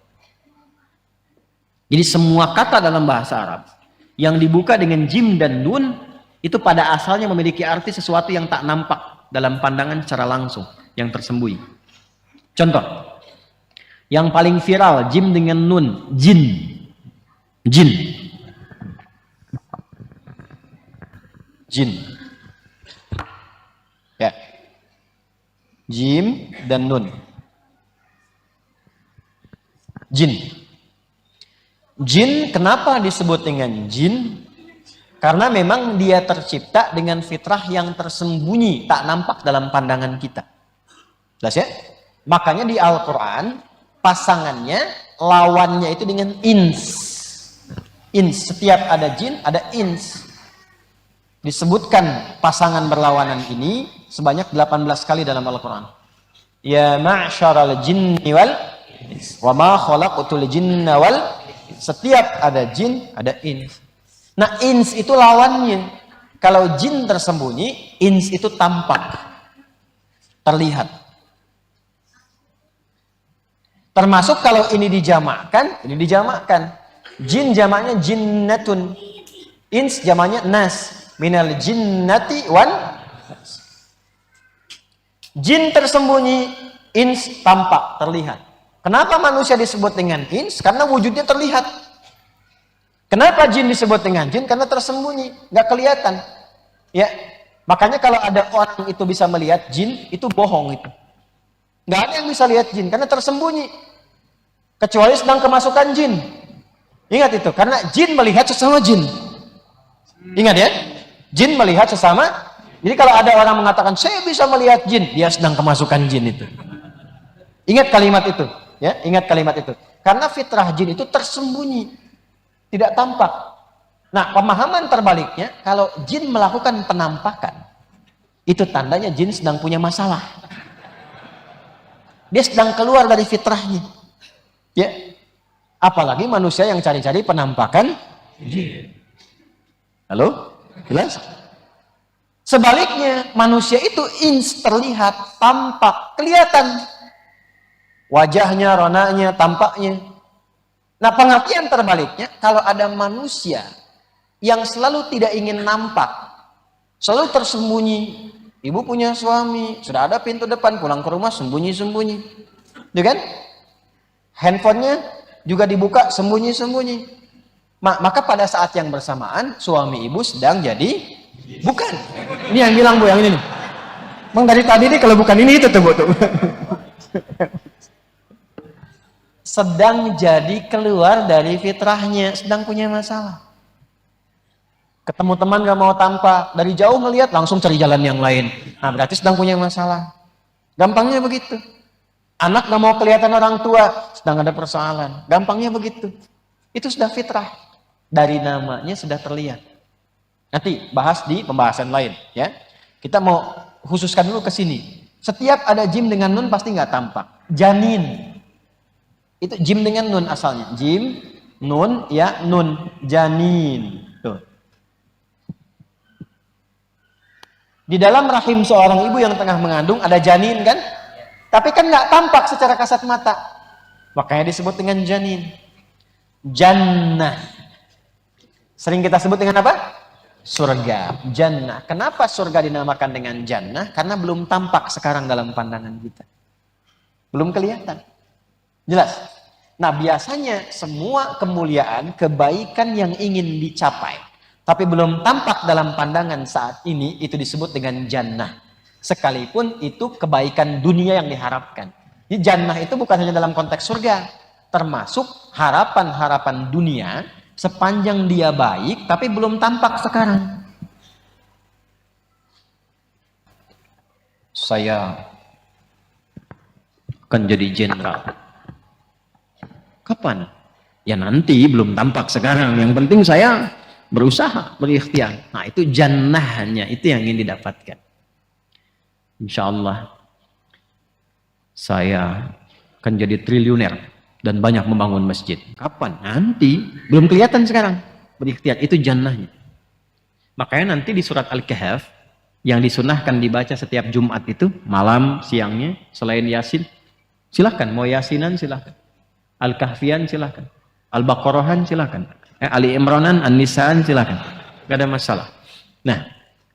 S2: Jadi semua kata dalam bahasa Arab yang dibuka dengan jim dan nun itu pada asalnya memiliki arti sesuatu yang tak nampak dalam pandangan secara langsung, yang tersembunyi. Contoh, yang paling viral jim dengan nun, jin. Jin. Jin. Ya. Jim dan nun. Jin. Jin kenapa disebut dengan jin? Karena memang dia tercipta dengan fitrah yang tersembunyi, tak nampak dalam pandangan kita. Jelas ya? Makanya di Al-Quran, pasangannya, lawannya itu dengan ins. Ins, setiap ada jin, ada ins. Disebutkan pasangan berlawanan ini sebanyak 18 kali dalam Al-Quran. Ya ma'syaral jinni wal wa ma khalaqtul jinna wal. Setiap ada jin, ada ins. Nah, ins itu lawannya. Kalau jin tersembunyi, ins itu tampak, terlihat. Termasuk kalau ini dijamakkan, Jin jamaknya jinnatun, ins jamaknya nas. Minal jinnati wan. Jin tersembunyi, ins tampak, terlihat. Kenapa manusia disebut dengan ins? Karena wujudnya terlihat. Kenapa jin disebut dengan jin? Karena tersembunyi, nggak kelihatan. Ya, makanya kalau ada orang itu bisa melihat jin, itu bohong itu. Nggak ada yang bisa lihat jin karena tersembunyi. Kecuali sedang kemasukan jin. Ingat itu, karena jin melihat sesama jin. Ingat ya, jin melihat sesama. Jadi kalau ada orang mengatakan saya bisa melihat jin, dia sedang kemasukan jin itu. Ingat kalimat itu, ya, ingat kalimat itu. Karena fitrah jin itu tersembunyi, tidak tampak. Nah, pemahaman terbaliknya, kalau jin melakukan penampakan, itu tandanya jin sedang punya masalah. Dia sedang keluar dari fitrahnya. Ya, apalagi manusia yang cari-cari penampakan jin. Halo? Jelas? Sebaliknya, manusia itu ins, terlihat, tampak, kelihatan. Wajahnya, ronanya, tampaknya. Nah, pengertian terbaliknya, kalau ada manusia yang selalu tidak ingin nampak, selalu tersembunyi. Ibu punya suami, sudah ada pintu depan, pulang ke rumah sembunyi-sembunyi. Ya kan? Handphonenya juga dibuka sembunyi-sembunyi. Maka pada saat yang bersamaan, suami ibu sedang jadi bukan. Ini yang bilang Bu, yang ini nih. Bang dari tadi nih kalau bukan ini itu tuh Bu tuh. Sedang jadi keluar dari fitrahnya, sedang punya masalah. Ketemu teman gak mau tampak, dari jauh ngelihat langsung cari jalan yang lain. Nah, berarti sedang punya masalah. Gampangnya begitu. Anak gak mau kelihatan orang tua, sedang ada persoalan. Gampangnya begitu. Itu sudah fitrah. Dari namanya sudah terlihat. Nanti bahas di pembahasan lain, ya. Kita mau khususkan dulu ke sini. Setiap ada jim dengan nun pasti nggak tampak. Janin. Itu jim dengan nun asalnya. Jim, nun, ya, nun. Janin. Tuh. Di dalam rahim seorang ibu yang tengah mengandung ada janin kan? Tapi kan nggak tampak secara kasat mata. Makanya disebut dengan janin. Jannah. Sering kita sebut dengan apa? Surga. Jannah. Kenapa surga dinamakan dengan jannah? Karena belum tampak sekarang dalam pandangan kita. Belum kelihatan. Jelas? Nah, biasanya semua kemuliaan, kebaikan yang ingin dicapai, tapi belum tampak dalam pandangan saat ini, itu disebut dengan jannah. Sekalipun itu kebaikan dunia yang diharapkan. Jadi jannah itu bukan hanya dalam konteks surga, termasuk harapan-harapan dunia sepanjang dia baik, tapi belum tampak sekarang. Saya akan jadi jenderal. Kapan? Ya nanti, belum tampak sekarang. Yang penting saya berusaha, berikhtiar. Nah, itu jannahnya, itu yang ingin didapatkan. Insya Allah saya akan jadi triliuner dan banyak membangun masjid. Kapan? Nanti. Belum kelihatan sekarang. Berikhtiar. Itu jannahnya. Makanya nanti di surat Al-Kahf yang disunahkan dibaca setiap Jumat itu, malam, siangnya, selain Yasin, silahkan. Mau Yasinan silahkan. Al-Kahfian silahkan. Al-Baqarahan silahkan. Ali Imranan, An-Nisaan silahkan. Gak ada masalah. Nah,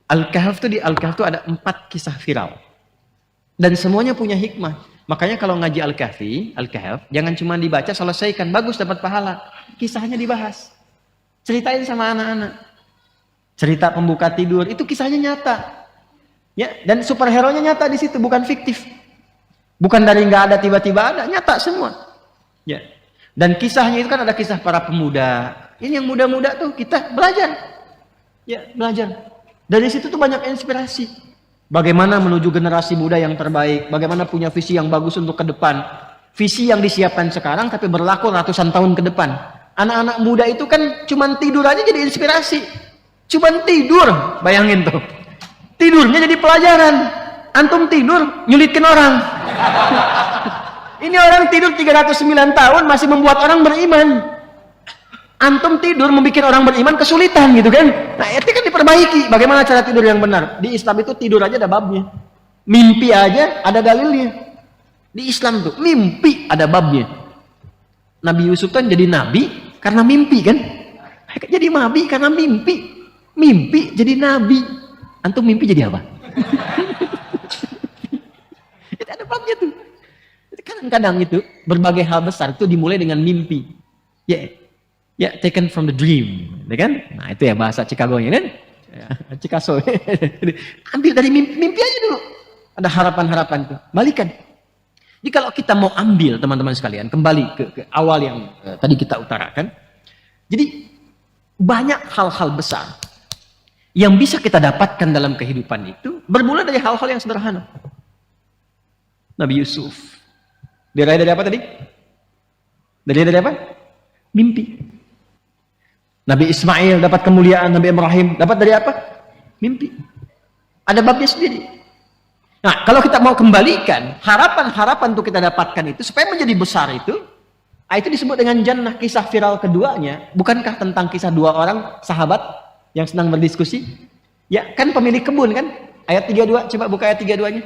S2: Al-Kahf itu, di Al-Kahf itu ada 4 kisah viral. Dan semuanya punya hikmah. Makanya kalau ngaji Al-Kahf, jangan cuma dibaca, selesaikan. Bagus, dapat pahala. Kisahnya dibahas. Ceritain sama anak-anak. Cerita pembuka tidur itu kisahnya nyata. Ya, dan superhero-nya nyata di situ, bukan fiktif. Bukan dari nggak ada tiba-tiba ada, nyata semua. Ya. Dan kisahnya itu kan ada kisah para pemuda. Ini yang muda-muda tuh kita belajar. Ya, belajar. Dari situ tuh banyak inspirasi. Bagaimana menuju generasi muda yang terbaik, bagaimana punya visi yang bagus untuk ke depan. Visi yang disiapkan sekarang tapi berlaku ratusan tahun ke depan. Anak-anak muda itu kan cuman tidur aja jadi inspirasi. Cuman tidur, bayangin tuh. Tidurnya jadi pelajaran. Antum tidur, nyulitkan orang. Ini orang tidur 309 tahun masih membuat orang beriman. Antum tidur membuat orang beriman kesulitan gitu kan. Nah itu kan diperbaiki. Bagaimana cara tidur yang benar? Di Islam itu tidur aja ada babnya. Mimpi aja ada dalilnya. Di Islam tuh mimpi ada babnya. Nabi Yusuf kan jadi nabi karena mimpi kan. Jadi nabi karena mimpi. Mimpi jadi nabi. Antum mimpi jadi apa? Itu ada babnya tuh. Kadang-kadang itu berbagai hal besar itu dimulai dengan mimpi. Ya, taken from the dream, ya kan? Nah itu ya bahasa Chicago-nya kan? Ya, Chicago. Ambil dari mimpi aja dulu. Ada harapan-harapan tuh. Balikan. Jadi kalau kita mau ambil teman-teman sekalian, kembali ke awal yang tadi kita utarakan. Jadi banyak hal-hal besar yang bisa kita dapatkan dalam kehidupan itu bermula dari hal-hal yang sederhana. Nabi Yusuf. Diraih dari apa tadi? Dari apa? Mimpi. Nabi Ismail dapat kemuliaan, Nabi Ibrahim dapat dari apa? Mimpi. Ada babnya sendiri. Nah, kalau kita mau kembalikan harapan-harapan untuk kita dapatkan itu supaya menjadi besar itu disebut dengan jannah. Kisah viral keduanya, bukankah tentang kisah dua orang sahabat yang sedang berdiskusi? Ya, kan pemilik kebun kan? Ayat 32, coba buka ayat 32-nya.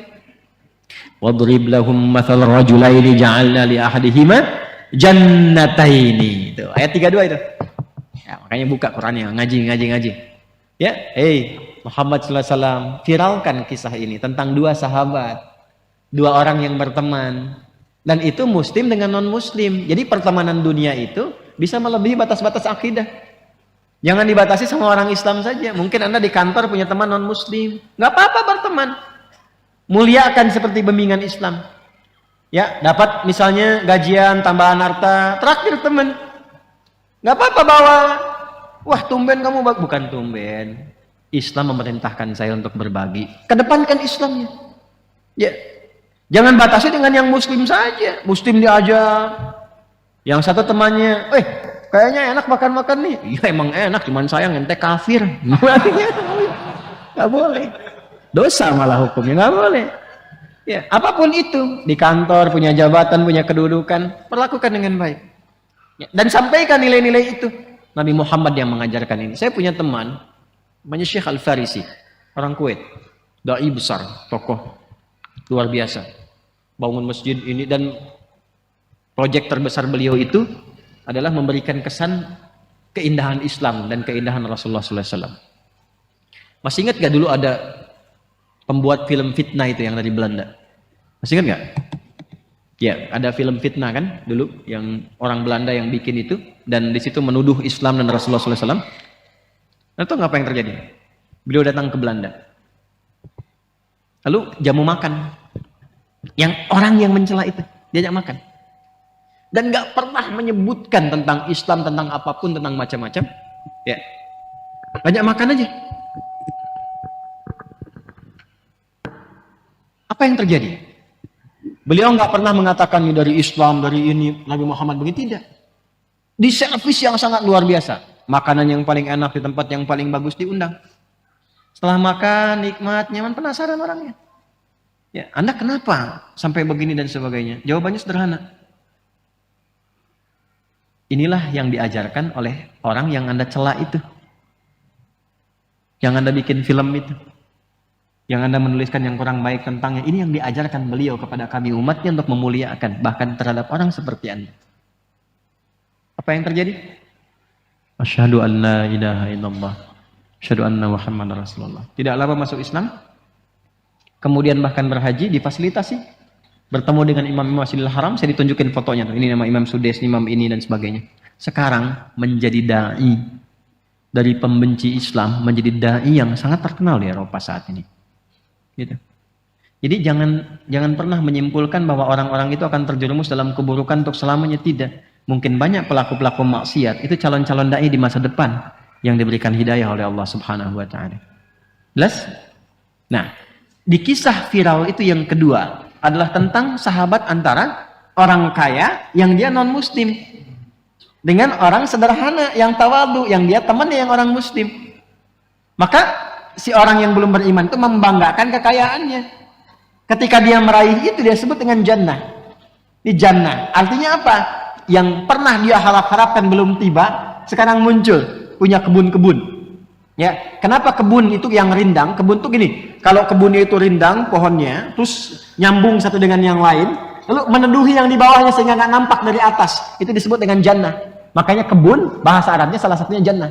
S2: Wadrib lahum mathal rajulaini ja'alna li ahadihima jannataini. Itu ayat 32 itu. Ya, makanya buka Qurannya, ngaji. Ya, Muhammad sallallahu alaihi wasallam viralkan kisah ini tentang dua sahabat, dua orang yang berteman, dan itu muslim dengan non muslim. Jadi pertemanan dunia itu bisa melebihi batas-batas akidah. Jangan dibatasi sama orang Islam saja. Mungkin Anda di kantor punya teman non muslim, nggak apa-apa berteman. Muliakan seperti bimbingan Islam. Ya, dapat misalnya gajian, tambahan harta, traktir teman. Nggak apa-apa bawa. Wah, tumben kamu bukan tumben. Islam memerintahkan saya untuk berbagi. Kedepankan Islamnya. Ya. Jangan batasi dengan yang muslim saja. Muslim diajak. Yang satu temannya, kayaknya enak makan-makan nih. Iya emang enak, cuman saya ente kafir. Nggak boleh. Dosa malah hukumnya, nggak boleh. Ya, apapun itu, di kantor punya jabatan, punya kedudukan, perlakukan dengan baik. Ya, dan sampaikan nilai-nilai itu. Nabi Muhammad yang mengajarkan ini. Saya punya teman, namanya Syekh Al-Farisi, orang Kuwait, dai besar, tokoh luar biasa, bangun masjid ini, dan proyek terbesar beliau itu adalah memberikan kesan keindahan Islam dan keindahan Rasulullah SAW. Masih ingat gak dulu ada pembuat film fitnah itu yang dari Belanda? Masih ingat gak? Ya, ada film fitnah kan dulu yang orang Belanda yang bikin itu, dan di situ menuduh Islam dan Rasulullah SAW. Nah, itu apa yang terjadi? Beliau datang ke Belanda. Lalu jamu makan. Yang orang yang mencela itu diajak makan. Dan nggak pernah menyebutkan tentang Islam, tentang apapun, tentang macam-macam. Ya, banyak makan aja. Apa yang terjadi? Beliau nggak pernah mengatakan dari Islam, dari ini Nabi Muhammad begitu, tidak. Di servis yang sangat luar biasa, makanan yang paling enak di tempat yang paling bagus diundang. Setelah makan nikmat, nyaman, penasaran orangnya. Ya, Anda kenapa sampai begini dan sebagainya? Jawabannya sederhana. Inilah yang diajarkan oleh orang yang Anda cela itu, yang Anda bikin film itu, yang Anda menuliskan yang kurang baik tentangnya. Ini yang diajarkan beliau kepada kami umatnya untuk memuliakan, bahkan terhadap orang seperti Anda. Apa yang terjadi? Asyhadu an la ilaha illallah, asyhadu anna Muhammadar Rasulullah. Tidak lama masuk Islam, kemudian bahkan berhaji, difasilitasi, bertemu dengan imam Masjidil Haram. Saya ditunjukin fotonya, ini nama Imam Sudes, imam ini dan sebagainya. Sekarang menjadi dai
S1: dari pembenci Islam menjadi dai yang sangat terkenal di Eropa saat ini. Gitu. Jadi jangan pernah menyimpulkan bahwa orang-orang itu akan terjerumus dalam keburukan untuk selamanya, tidak. Mungkin banyak pelaku-pelaku maksiat itu calon-calon dai di masa depan yang diberikan hidayah oleh Allah Subhanahu wa taala. Jelas? Nah, di kisah viral itu yang kedua adalah tentang sahabat antara orang kaya yang dia non muslim dengan orang sederhana yang tawadu yang dia temannya yang orang muslim. Maka si orang yang belum beriman itu membanggakan kekayaannya. Ketika dia meraih itu dia sebut dengan jannah. Di jannah artinya apa? Yang pernah dia harap-harapkan belum tiba, sekarang muncul, punya kebun-kebun. Ya, kenapa kebun itu yang rindang? Kebun itu gini, kalau kebunnya itu rindang pohonnya, terus nyambung satu dengan yang lain, lalu meneduhi yang di bawahnya sehingga nggak nampak dari atas, itu disebut dengan jannah. Makanya kebun bahasa Arabnya salah satunya jannah.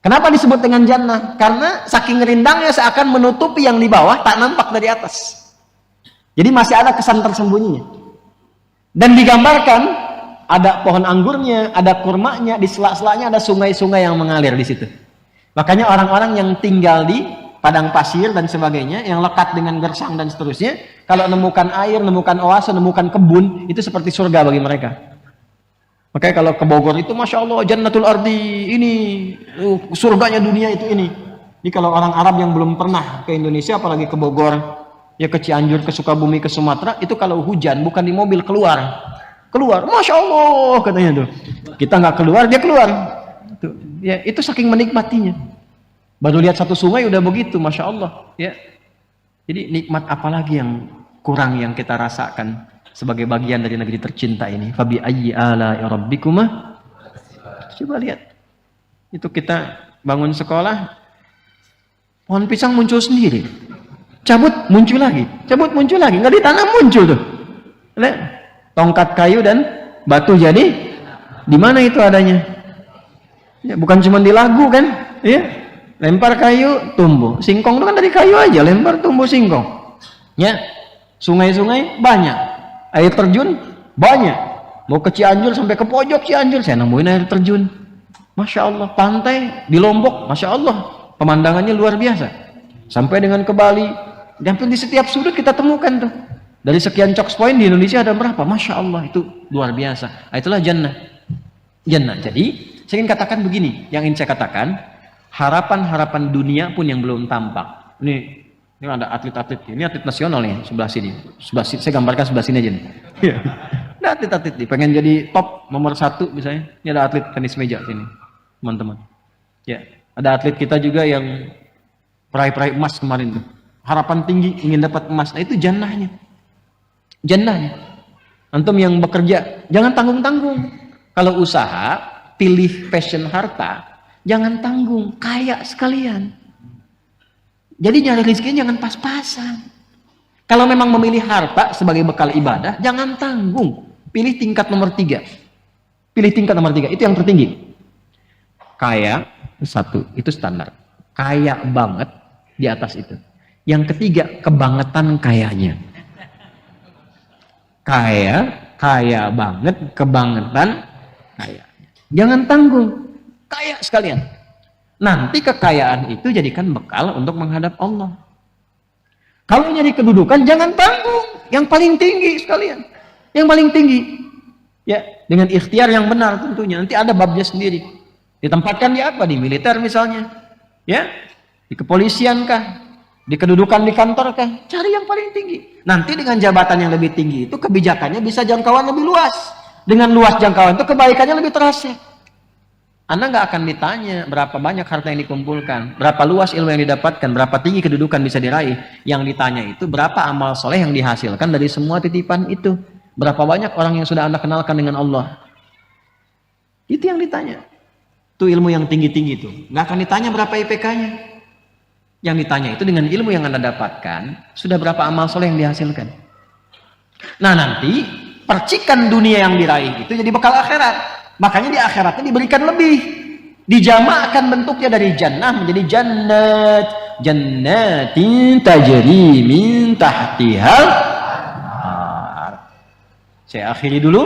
S1: Kenapa disebut dengan jannah? Karena saking rindangnya seakan menutupi yang di bawah, tak nampak dari atas. Jadi masih ada kesan tersembunyinya. Dan digambarkan ada pohon anggurnya, ada kurmanya, di sela-selanya ada sungai-sungai yang mengalir di situ. Makanya orang-orang yang tinggal di padang pasir dan sebagainya, yang lekat dengan gersang dan seterusnya, kalau menemukan air, menemukan oase, menemukan kebun, itu seperti surga bagi mereka. Makanya kalau ke Bogor itu Masya Allah, Jannatul Ardi, ini surganya dunia itu ini. Jadi kalau orang Arab yang belum pernah ke Indonesia, apalagi ke Bogor, ya ke Cianjur, ke Sukabumi, ke Sumatera, itu kalau hujan bukan di mobil, keluar, Masya Allah katanya tuh. Kita nggak keluar, dia keluar. Ya, itu saking menikmatinya. Baru lihat satu sungai udah begitu, Masya Allah. Ya. Jadi nikmat apalagi yang kurang yang kita rasakan sebagai bagian dari negeri tercinta ini. Fabi ayyi ala rabbikuma. Coba lihat. Itu kita bangun sekolah, pohon pisang muncul sendiri. Cabut muncul lagi, nggak ditanam muncul tuh. Lihat, tongkat kayu dan batu jadi di mana itu adanya? Ya, bukan cuma di lagu kan? Ya, lempar kayu tumbuh. Singkong itu kan dari kayu aja, lempar tumbuh singkong. Ya, sungai-sungai banyak, air terjun banyak. Mau ke Cianjur sampai ke pojok Cianjur saya nemuin air terjun. Masya Allah, pantai di Lombok, Masya Allah, pemandangannya luar biasa. Sampai dengan ke Bali, hampir di setiap sudut kita temukan tuh. Dari sekian choks point di Indonesia ada berapa? Masya Allah, itu luar biasa. Itulah jannah. Jadi, saya ingin katakan begini, yang ingin saya katakan, harapan-harapan dunia pun yang belum tampak. Ini ada atlet-atlet, ini atlet nasional nih, sebelah sini. Saya gambarkan sebelah sini aja nih. Ada atlet-atlet nih, pengen jadi top nomor 1 misalnya. Ini ada atlet tenis meja sini, teman-teman. Ya, ada atlet kita juga yang peraih emas kemarin tuh. Harapan tinggi ingin dapat emas. Nah, itu jannahnya. Antum yang bekerja jangan tanggung-tanggung. Kalau usaha pilih passion harta, jangan tanggung, kaya sekalian. Jadi nyari rezekinya jangan pas-pasan. Kalau memang memilih harta sebagai bekal ibadah, jangan tanggung, pilih tingkat nomor 3. Itu yang tertinggi. Kaya 1, itu standar. Kaya banget di atas itu. Yang ketiga, kebangetan kayanya. Kaya banget, kebangetan kaya. Jangan tanggung, kaya sekalian. Nanti kekayaan itu jadikan bekal untuk menghadap Allah. Kalau nyari kedudukan, jangan tanggung, yang paling tinggi sekalian. Yang paling tinggi. Ya, dengan ikhtiar yang benar tentunya. Nanti ada babnya sendiri. Ditempatkan di apa? Di militer misalnya. Ya, di kepolisian kah? Di kedudukan di kantor kah? Cari yang paling tinggi. Nanti dengan jabatan yang lebih tinggi itu kebijakannya bisa jangkauan lebih luas. Dengan luas jangkauan itu kebaikannya lebih terasa. Anda nggak akan ditanya berapa banyak harta yang dikumpulkan, berapa luas ilmu yang didapatkan, berapa tinggi kedudukan bisa diraih. Yang ditanya itu berapa amal soleh yang dihasilkan dari semua titipan itu. Berapa banyak orang yang sudah Anda kenalkan dengan Allah. Itu yang ditanya. Itu ilmu yang tinggi-tinggi itu. Nggak akan ditanya berapa IPK-nya. Yang ditanya itu dengan ilmu yang Anda dapatkan, sudah berapa amal soleh yang dihasilkan. Nah, nanti percikan dunia yang diraih itu jadi bekal akhirat. Makanya di akhiratnya diberikan lebih. Dijamakkan bentuknya dari jannah menjadi jannat. Jannatin tajri min tahtihal. Saya akhiri dulu.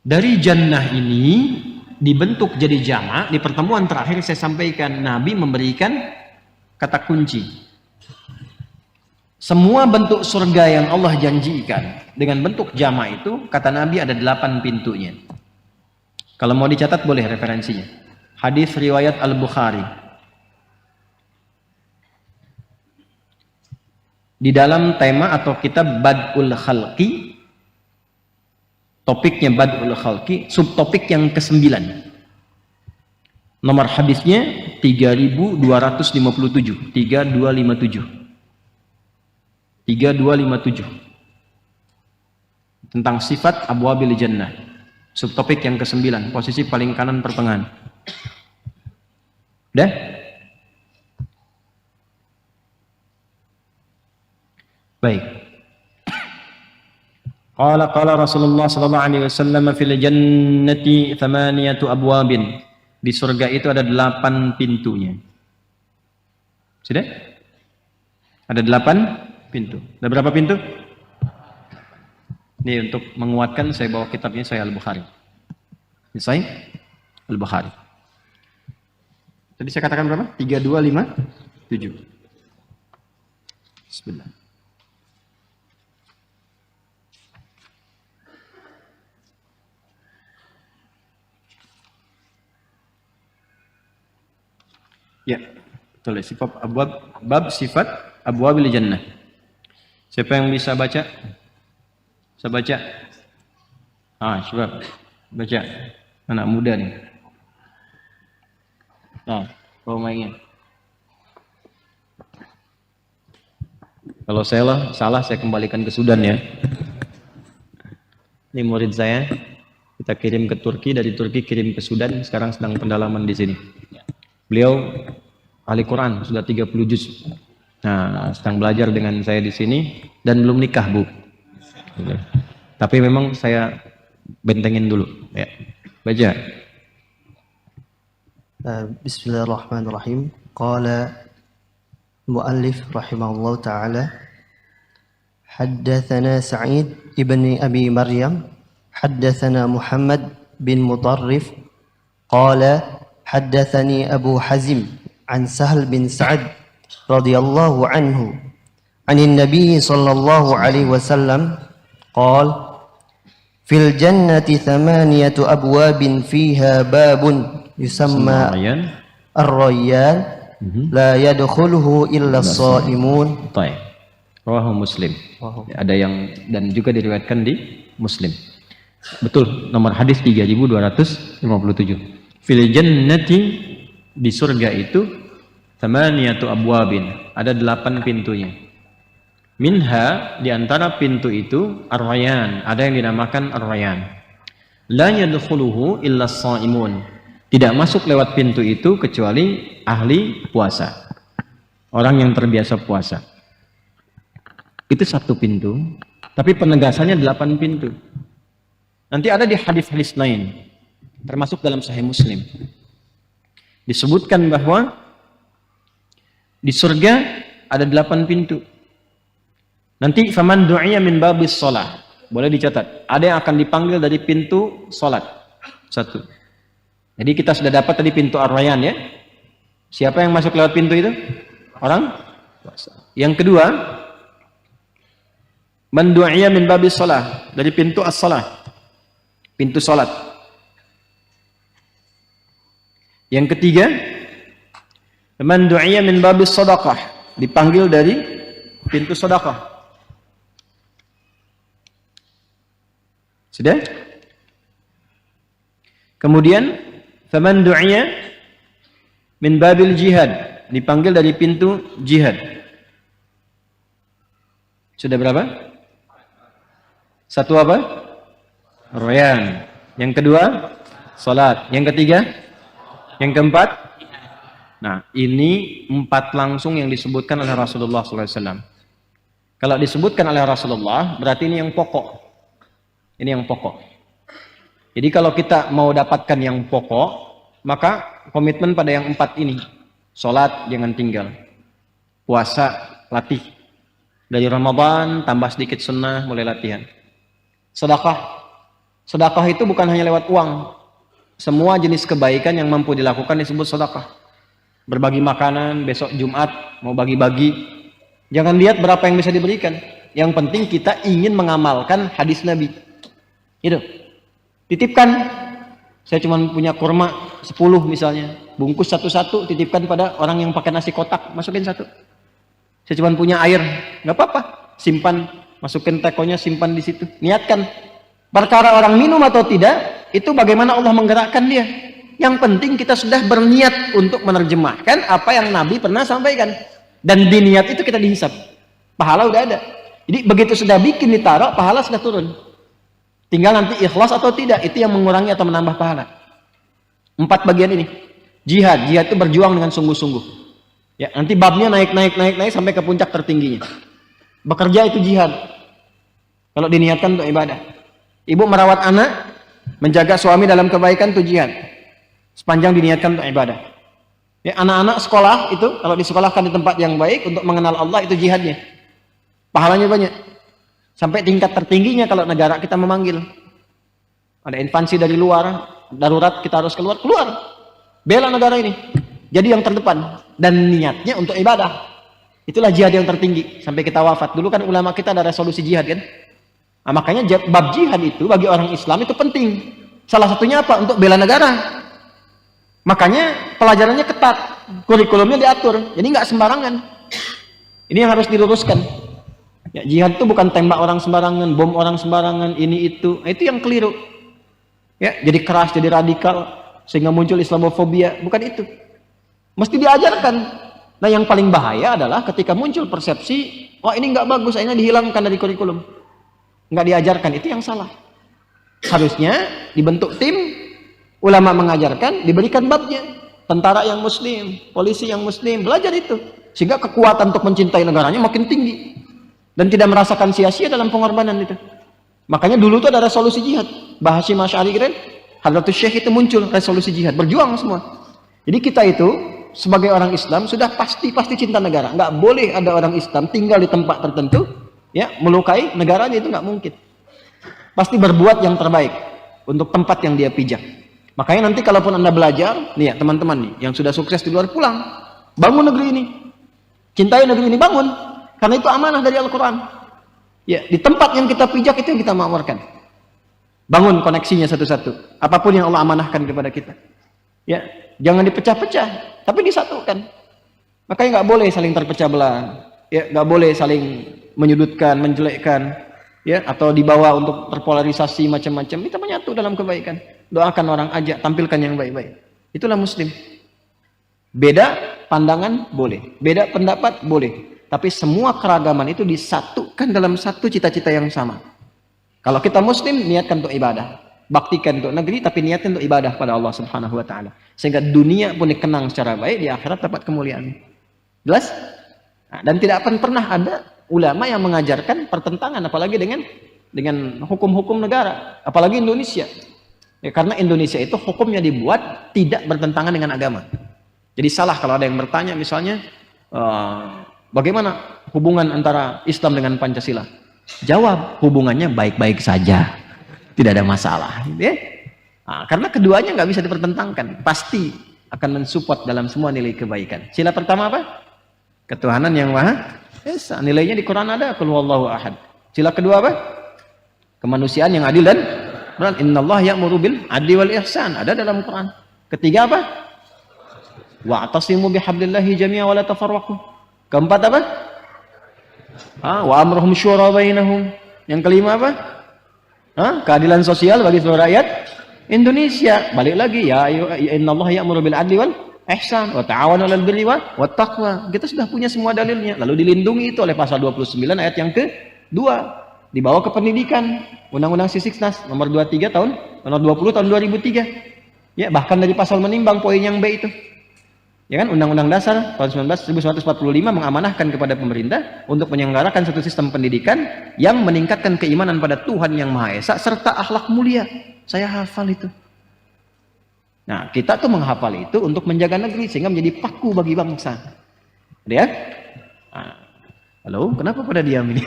S1: Dari jannah ini dibentuk jadi jamak. Di pertemuan terakhir saya sampaikan, Nabi memberikan kata kunci. Semua bentuk surga yang Allah janjikan dengan bentuk jamak itu, kata Nabi ada 8 pintunya. Kalau mau dicatat boleh referensinya. Hadis riwayat Al-Bukhari. Di dalam tema atau kitab Bad'ul Khalqi, topiknya Bad'ul Khalqi, subtopik yang ke-9. Nomor hadisnya 3257, 3257. Tentang sifat abwabil jannah. Subtopik yang ke-9, posisi paling kanan pertengahan. Udah? Baik. Qala Rasulullah sallallahu alaihi wasallam fil jannati 8 abwabin. Di surga itu ada 8 pintunya. Sudah? Ada 8 pintu. Ada berapa pintu? Ini untuk menguatkan saya bawa kitabnya Sahih Al-Bukhari. Ini Sahih Al-Bukhari. Tadi saya katakan berapa? 3, 2, 5, 7. Bismillah. Ya, betul. Sifat abwab, bab sifat abwabil jannah. Siapa yang bisa baca? Bisa baca? Coba baca. Anak muda nih. Kalau mainnya. Kalau saya salah saya kembalikan ke Sudan ya. Ini murid saya, kita kirim ke Turki, dari Turki kirim ke Sudan, sekarang sedang pendalaman di sini. Beliau ahli Quran, sudah 30 juz. Nah, sedang belajar dengan saya di sini dan belum nikah, Bu. Tapi memang saya bentengin dulu, ya. Baca.
S3: Bismillahirrahmanirrahim. Qala muallif rahimahullah ta'ala, haddatsana Sa'id ibn Abi Maryam, haddatsana Muhammad bin Mutarrif, qala حدثني أبو حزم عن سهل بن سعد رضي الله عنه عن النبي صلى الله عليه وسلم قال في الجنة 8 أبواب فيها باب يسمى الريان لا يدخله إلا الصائمون.
S1: طيب. Rawahu Muslim. Ada yang dan juga diriwayatkan di Muslim. Betul, nomor hadis 3257. Fil jannati, di surga itu 8 abwabin, ada 8 pintunya. Minha, di antara pintu itu ar-rayyan, ada yang dinamakan ar-rayyan. La yadkhuluhu illa as-shaimun. Tidak masuk lewat pintu itu kecuali ahli puasa. Orang yang terbiasa puasa. Itu 1 pintu, tapi penegasannya 8 pintu. Nanti ada di hadis-hadis lain, termasuk dalam Sahih Muslim, disebutkan bahwa di surga ada 8 pintu. Nanti faman du'iya min babis shalah, boleh dicatat, ada yang akan dipanggil dari pintu salat. 1. Jadi kita sudah dapat tadi pintu ar-rayyan ya. Siapa yang masuk lewat pintu itu? Orang puasa. Yang kedua, man du'iya min babis shalah, dari pintu as-shalah, pintu salat. Yang ketiga, man du'iya min babis shadaqah, dipanggil dari pintu sedekah. Sudah? Kemudian, faman du'iya min babil jihad, dipanggil dari pintu jihad. Sudah berapa? 1 apa? Rayyan. Yang kedua, salat. Yang ketiga, yang keempat, nah ini 4 langsung yang disebutkan oleh Rasulullah SAW. Kalau disebutkan oleh Rasulullah, berarti ini yang pokok. Ini yang pokok. Jadi kalau kita mau dapatkan yang pokok, maka komitmen pada yang 4 ini. Salat jangan tinggal. Puasa latih. Dari Ramadan tambah sedikit sunnah, mulai latihan. Sedekah. Sedekah itu bukan hanya lewat uang,
S4: semua jenis kebaikan yang mampu dilakukan disebut sedekah. Berbagi makanan, besok Jumat mau bagi-bagi. Jangan lihat berapa yang bisa diberikan. Yang penting kita ingin mengamalkan hadis Nabi. Itu. Titipkan. Saya cuma punya kurma 10 misalnya. Bungkus satu-satu, titipkan pada orang yang pakai nasi kotak. Masukin satu. Saya cuma punya air. Nggak apa-apa. Simpan. Masukin tekonya, simpan di situ. Niatkan. Perkara orang minum atau tidak, itu bagaimana Allah menggerakkan dia. Yang penting kita sudah berniat untuk menerjemahkan apa yang Nabi pernah sampaikan. Dan di niat itu kita dihisap. Pahala udah ada. Jadi begitu sudah bikin ditaruh, pahala sudah turun. Tinggal nanti ikhlas atau tidak, itu yang mengurangi atau menambah pahala. 4 bagian ini. Jihad itu berjuang dengan sungguh-sungguh. Ya, nanti babnya naik sampai ke puncak tertingginya. Bekerja itu jihad. Kalau diniatkan untuk ibadah. Ibu merawat anak, menjaga suami dalam kebaikan itu jihad. Sepanjang diniatkan untuk ibadah. Ya, anak-anak sekolah itu kalau disekolahkan di tempat yang baik untuk mengenal Allah itu jihadnya. Pahalanya banyak. Sampai tingkat tertingginya kalau negara kita memanggil. Ada invasi dari luar, darurat kita harus keluar. Bela negara ini. Jadi yang terdepan dan niatnya untuk ibadah. Itulah jihad yang tertinggi sampai kita wafat. Dulu kan ulama kita ada resolusi jihad kan? Nah, makanya bab jihad itu bagi orang Islam itu penting. Salah satunya apa? Untuk bela negara. Makanya pelajarannya ketat, kurikulumnya diatur. Jadi nggak sembarangan. Ini yang harus diluruskan. Ya, jihad itu bukan tembak orang sembarangan, bom orang sembarangan, ini itu. Nah, itu yang keliru. Ya, jadi keras, jadi radikal sehingga muncul Islamofobia. Bukan itu. Mesti diajarkan. Nah, yang paling bahaya adalah ketika muncul persepsi, oh ini nggak bagus, akhirnya dihilangkan dari kurikulum. Nggak diajarkan, itu yang salah. Harusnya dibentuk tim, ulama mengajarkan, diberikan babnya. Tentara yang muslim, polisi yang muslim, belajar itu. Sehingga kekuatan untuk mencintai negaranya makin tinggi. Dan tidak merasakan sia-sia dalam pengorbanan itu. Makanya dulu itu ada resolusi jihad. Bahasi Masyari keren, Hadratus Syekh itu muncul resolusi jihad. Berjuang semua. Jadi kita itu sebagai orang Islam sudah pasti cinta negara. Nggak boleh ada orang Islam tinggal di tempat tertentu, ya melukai negaranya, itu nggak mungkin. Pasti berbuat yang terbaik untuk tempat yang dia pijak. Makanya nanti kalaupun Anda belajar, nih ya teman-teman nih yang sudah sukses di luar, pulang, bangun negeri ini, cintai negeri ini, bangun, karena itu amanah dari Al-Quran. Ya, di tempat yang kita pijak itu yang kita makmurkan. Bangun koneksinya satu-satu. Apapun yang Allah amanahkan kepada kita. Ya, jangan dipecah-pecah, tapi disatukan. Makanya nggak boleh saling terpecah belah. Ya, nggak boleh saling menyudutkan, menjelekkan, ya, atau dibawa untuk terpolarisasi macam-macam. Kita menyatu dalam kebaikan. Doakan orang, ajak, tampilkan yang baik-baik. Itulah Muslim. Beda pandangan boleh, beda pendapat boleh, tapi semua keragaman itu disatukan dalam satu cita-cita yang sama. Kalau kita Muslim, niatkan untuk ibadah, baktikan untuk negeri, tapi niatkan untuk ibadah pada Allah Subhanahu Wa Taala, sehingga dunia pun dikenang secara baik, di akhirat dapat kemuliaan. Jelas? Nah, dan tidak akan pernah ada ulama yang mengajarkan pertentangan, apalagi dengan hukum-hukum negara, apalagi Indonesia. Ya, karena Indonesia itu hukumnya dibuat tidak bertentangan dengan agama. Jadi salah kalau ada yang bertanya misalnya, bagaimana hubungan antara Islam dengan Pancasila? Jawab, hubungannya baik-baik saja, tidak ada masalah. Ya? Nah, karena keduanya nggak bisa dipertentangkan, pasti akan mensupport dalam semua nilai kebaikan. Sila pertama apa? Ketuhanan yang maha esa. Nilainya di Quran ada, qul huwallahu ahad. Sila kedua apa? Kemanusiaan yang adil dan benar. Innallaha ya'muru bil adli wal ihsan, ada dalam Quran. Ketiga apa? Wa'tasimu bihablillahi jami'a wa la tafarraqu. Keempat apa? Wa amruhum syura bainahum. Yang kelima apa? Keadilan sosial bagi seluruh rakyat Indonesia. Balik lagi, ya innallaha ya'muru bil adli wal ihsan wa ta'awanu 'alal birri wat taqwa. Kita sudah punya semua dalilnya. Lalu dilindungi itu oleh pasal 29 ayat yang ke-2. Dibawa ke pendidikan, Undang-Undang Sisdiknas nomor 23 tahun, nomor 20 tahun 2003. Ya, bahkan dari pasal menimbang poin yang B itu. Ya kan, Undang-Undang Dasar tahun 1945 mengamanahkan kepada pemerintah untuk menyelenggarakan satu sistem pendidikan yang meningkatkan keimanan pada Tuhan yang Maha Esa serta akhlak mulia. Saya hafal itu. Nah, kita tuh menghafal itu untuk menjaga negeri sehingga menjadi paku bagi bangsa. Ya? Halo, kenapa pada diam ini?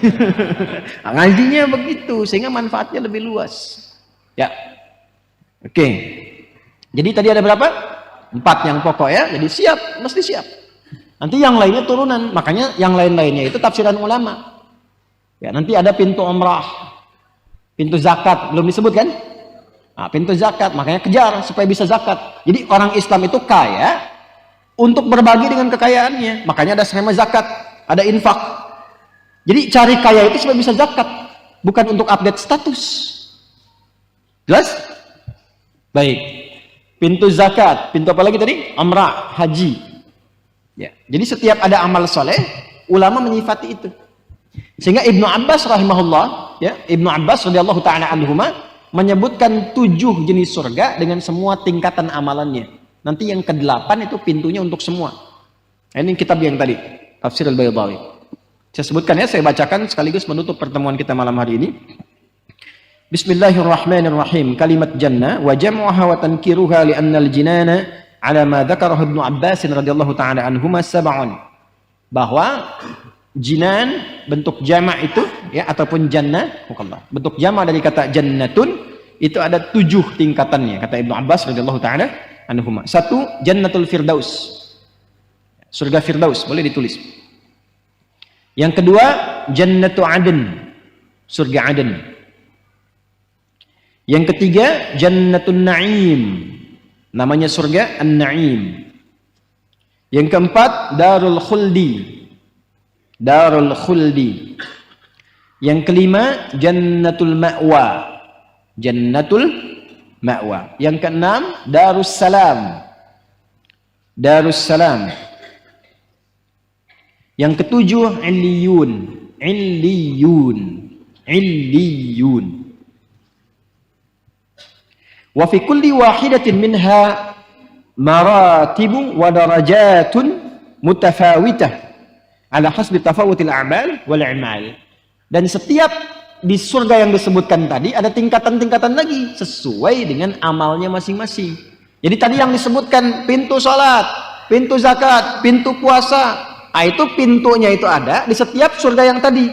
S4: Ngajinya begitu sehingga manfaatnya lebih luas. Ya. Oke. Jadi tadi ada berapa? 4 yang pokok ya. Jadi siap, mesti siap. Nanti yang lainnya turunan. Makanya yang lain-lainnya itu tafsiran ulama. Ya, nanti ada pintu umrah, pintu zakat, belum disebut kan? Nah, pintu zakat, makanya kejar supaya bisa zakat. Jadi orang Islam itu kaya untuk berbagi dengan kekayaannya. Makanya ada skema zakat, ada infak. Jadi cari kaya itu supaya bisa zakat, bukan untuk update status. Jelas? Baik. Pintu zakat, pintu apa lagi tadi? Umrah, haji. Ya. Jadi setiap ada amal soleh, ulama menyifati itu. Sehingga Ibnu Abbas rahimahullah, ya, Ibnu Abbas radhiyallahu taala anhuma menyebutkan 7 jenis surga dengan semua tingkatan amalannya. Nanti yang ke-8 itu pintunya untuk semua. Nah, ini kitab yang tadi, Tafsir Al-Baydawi. Saya sebutkan ya, saya bacakan sekaligus menutup pertemuan kita malam hari ini. Bismillahirrahmanirrahim. Kalimat jannah wa jam'uha wa tankiruha li anna al-jinana ala ma dzakarahu Ibnu Abbas radhiyallahu taala anhuma sab'un. Bahwa jinan bentuk jama' itu ya ataupun jannah, bentuk jama' dari kata jannatun itu ada 7 tingkatannya kata Ibnu Abbas radhiyallahu taala anhuma. 1, jannatul firdaus. Surga firdaus, boleh ditulis. Yang kedua, jannatu aden. Surga aden. Yang ketiga, jannatun na'im. Namanya surga An-Na'im. Yang keempat, Darul Khuldi. Darul Khuldi. Yang kelima, Jannatul Ma'wa. Jannatul Ma'wa. Yang keenam, Darus Salam. Darus Salam. Yang ketujuh, Illiyun. Illiyun. Illiyun. Wa fi kulli wahidatin minha maratibu wa darajatun mutafawitah ala hasbi tafawutil a'mal wal i'mal. Dan setiap di surga yang disebutkan tadi ada tingkatan-tingkatan lagi sesuai dengan amalnya masing-masing. Jadi tadi yang disebutkan pintu salat, pintu zakat, pintu puasa, itu pintunya itu ada di setiap surga yang tadi.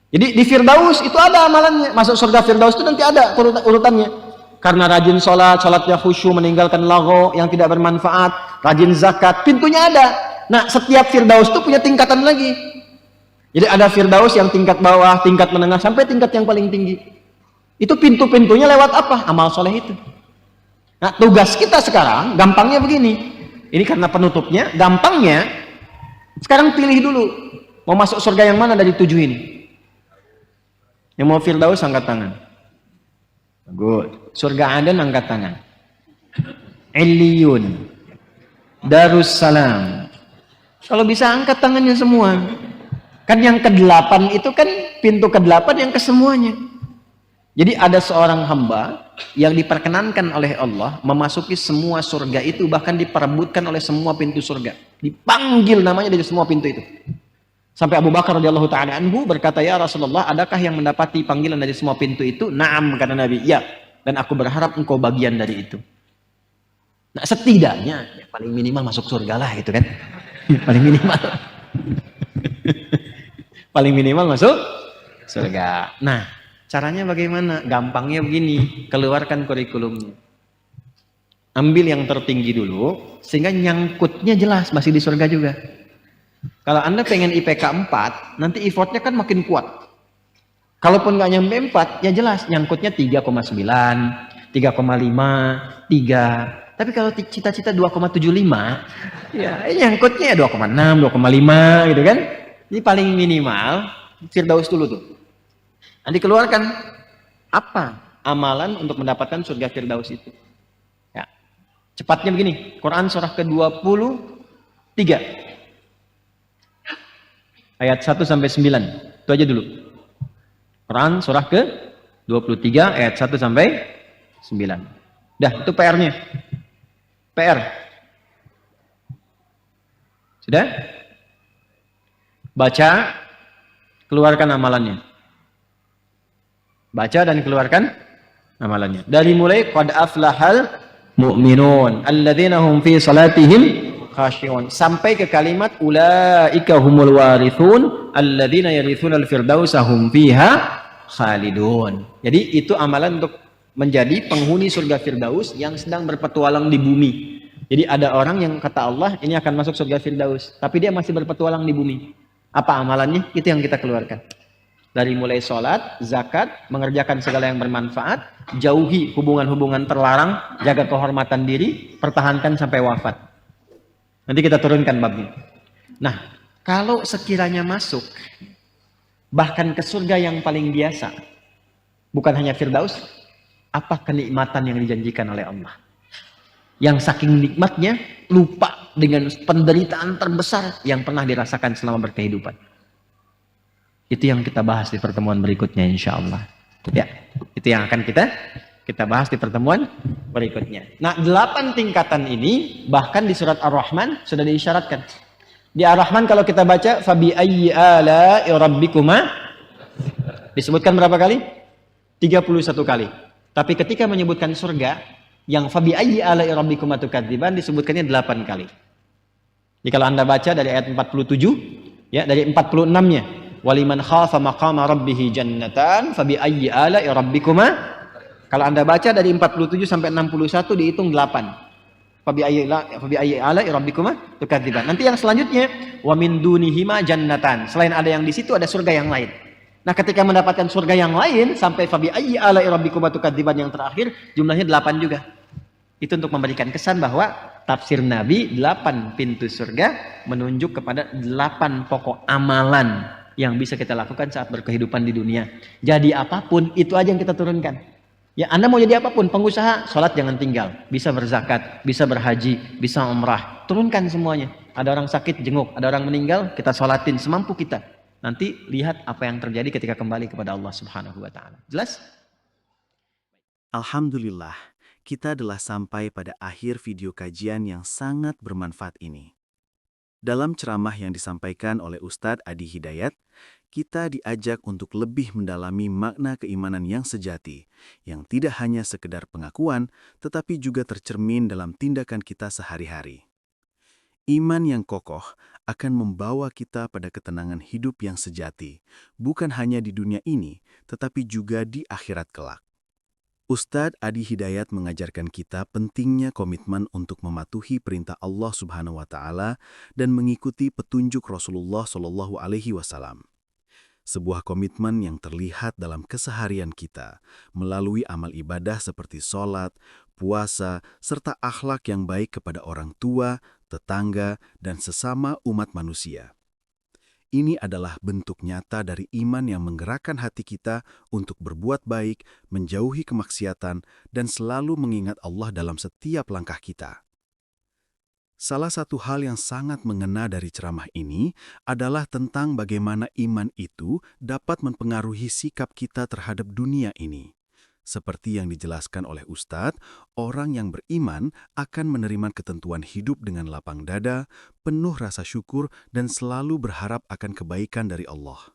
S4: Jadi di Firdaus itu ada amalannya. Masuk surga Firdaus itu nanti ada urutannya. Karena rajin sholat, sholatnya khusyuk, meninggalkan lagho yang tidak bermanfaat, rajin zakat, pintunya ada. Nah, setiap Firdaus itu punya tingkatan lagi. Jadi ada Firdaus yang tingkat bawah, tingkat menengah, sampai tingkat yang paling tinggi. Itu pintu-pintunya lewat apa? Amal soleh itu. Nah, tugas kita sekarang, gampangnya begini. Ini karena penutupnya, gampangnya, sekarang pilih dulu. Mau masuk surga yang mana dari 7 ini? Yang mau Firdaus, angkat tangan. Good. Surga Aden angkat tangan. Illiyun. Darussalam. Kalau bisa angkat tangannya semua. Kan yang ke-8 itu kan pintu ke-8 yang ke semuanya. Jadi ada seorang hamba yang diperkenankan oleh Allah memasuki semua surga itu, bahkan diperebutkan oleh semua pintu surga. Dipanggil namanya dari semua pintu itu. Sampai Abu Bakar radhiyallahu taala anhu berkata, "Ya Rasulullah, adakah yang mendapati panggilan dari semua pintu itu?" "Na'am," kata Nabi. "Ya, dan aku berharap engkau bagian dari itu." Nah, setidaknya ya, paling minimal masuk surga lah gitu kan. Paling minimal. Paling minimal masuk surga. Nah, caranya bagaimana? Gampangnya begini, keluarkan kurikulumnya. Ambil yang tertinggi dulu sehingga nyangkutnya jelas masih di surga juga. Kalau Anda pengen IPK 4, nanti effortnya kan makin kuat. Kalaupun nggak nyampe 4, ya jelas nyangkutnya 3,9, 3,5, 3. Tapi kalau cita-cita 2,75, ya nyangkutnya 2,6, 2,5 gitu kan. Ini paling minimal, Firdaus dulu tuh. Nanti keluarkan apa amalan untuk mendapatkan surga Firdaus itu. Ya. Cepatnya begini, Quran surah ke-23. Ayat 1 sampai 9. Itu aja dulu. Quran surah ke-23 ayat 1 sampai 9. Dah, itu PR-nya. PR. Sudah? Baca, keluarkan amalannya. Baca dan keluarkan amalannya. Dari mulai qad aflahal mu'minun alladzina hum fi salatihim khashi'un sampai ke kalimat ulaika humul warithun alladzina yarithunal firdausa hum fiha khalidun. Jadi itu amalan untuk menjadi penghuni surga Firdaus yang sedang berpetualang di bumi. Jadi ada orang yang kata Allah ini akan masuk surga Firdaus, tapi dia masih berpetualang di bumi. Apa amalannya? Itu yang kita keluarkan. Dari mulai sholat, zakat, mengerjakan segala yang bermanfaat, jauhi hubungan-hubungan terlarang, jaga kehormatan diri, pertahankan sampai wafat. Nanti kita turunkan babnya. Nah, kalau sekiranya masuk, bahkan ke surga yang paling biasa, bukan hanya Firdaus, apa kenikmatan yang dijanjikan oleh Allah? Yang saking nikmatnya, lupa dengan penderitaan terbesar yang pernah dirasakan selama berkehidupan. Itu yang kita bahas di pertemuan berikutnya insya Allah. Ya, itu yang akan kita bahas di pertemuan berikutnya. Nah, 8 tingkatan ini bahkan di surat Ar-Rahman sudah diisyaratkan. Di Ar-Rahman kalau kita baca fabi ayyi ala'i rabbikuma disebutkan berapa kali? 31 kali. Tapi ketika menyebutkan surga yang fabi ayyi ala'i rabbikuma tukadziban disebutkannya 8 kali. Jadi kalau Anda baca dari ayat 47 ya, dari 46-nya waliman khafa maqama rabbih jannatan fabi ayyi ala'i rabbikuma. Kalau Anda baca dari 47 sampai 61 dihitung 8. Fabi ayyi ala'i rabbikuma tukadziban. Nanti yang selanjutnya wa min dunihima jannatan. Selain ada yang di situ ada surga yang lain. Nah, ketika mendapatkan surga yang lain sampai fabi ayyi ala'i rabbikuma tukadziban yang terakhir jumlahnya 8 juga. Itu untuk memberikan kesan bahwa tafsir Nabi 8 pintu surga menunjuk kepada 8 pokok amalan yang bisa kita lakukan saat berkehidupan di dunia. Jadi apapun, itu aja yang kita turunkan. Ya, Anda mau jadi apapun, pengusaha, sholat jangan tinggal. Bisa berzakat, bisa berhaji, bisa umrah. Turunkan semuanya. Ada orang sakit, jenguk. Ada orang meninggal, kita sholatin semampu kita. Nanti lihat apa yang terjadi ketika kembali kepada Allah Subhanahu wa Ta'ala. Jelas?
S5: Alhamdulillah, kita telah sampai pada akhir video kajian yang sangat bermanfaat ini. Dalam ceramah yang disampaikan oleh Ustadz Adi Hidayat, kita diajak untuk lebih mendalami makna keimanan yang sejati, yang tidak hanya sekedar pengakuan, tetapi juga tercermin dalam tindakan kita sehari-hari. Iman yang kokoh akan membawa kita pada ketenangan hidup yang sejati, bukan hanya di dunia ini, tetapi juga di akhirat kelak. Ustadz Adi Hidayat mengajarkan kita pentingnya komitmen untuk mematuhi perintah Allah Subhanahu wa Ta'ala dan mengikuti petunjuk Rasulullah Shallallahu Alaihi Wasallam. Sebuah komitmen yang terlihat dalam keseharian kita melalui amal ibadah seperti sholat, puasa, serta akhlak yang baik kepada orang tua, tetangga, dan sesama umat manusia. Ini adalah bentuk nyata dari iman yang menggerakkan hati kita untuk berbuat baik, menjauhi kemaksiatan, dan selalu mengingat Allah dalam setiap langkah kita. Salah satu hal yang sangat mengena dari ceramah ini adalah tentang bagaimana iman itu dapat mempengaruhi sikap kita terhadap dunia ini. Seperti yang dijelaskan oleh Ustadz, orang yang beriman akan menerima ketentuan hidup dengan lapang dada, penuh rasa syukur, dan selalu berharap akan kebaikan dari Allah.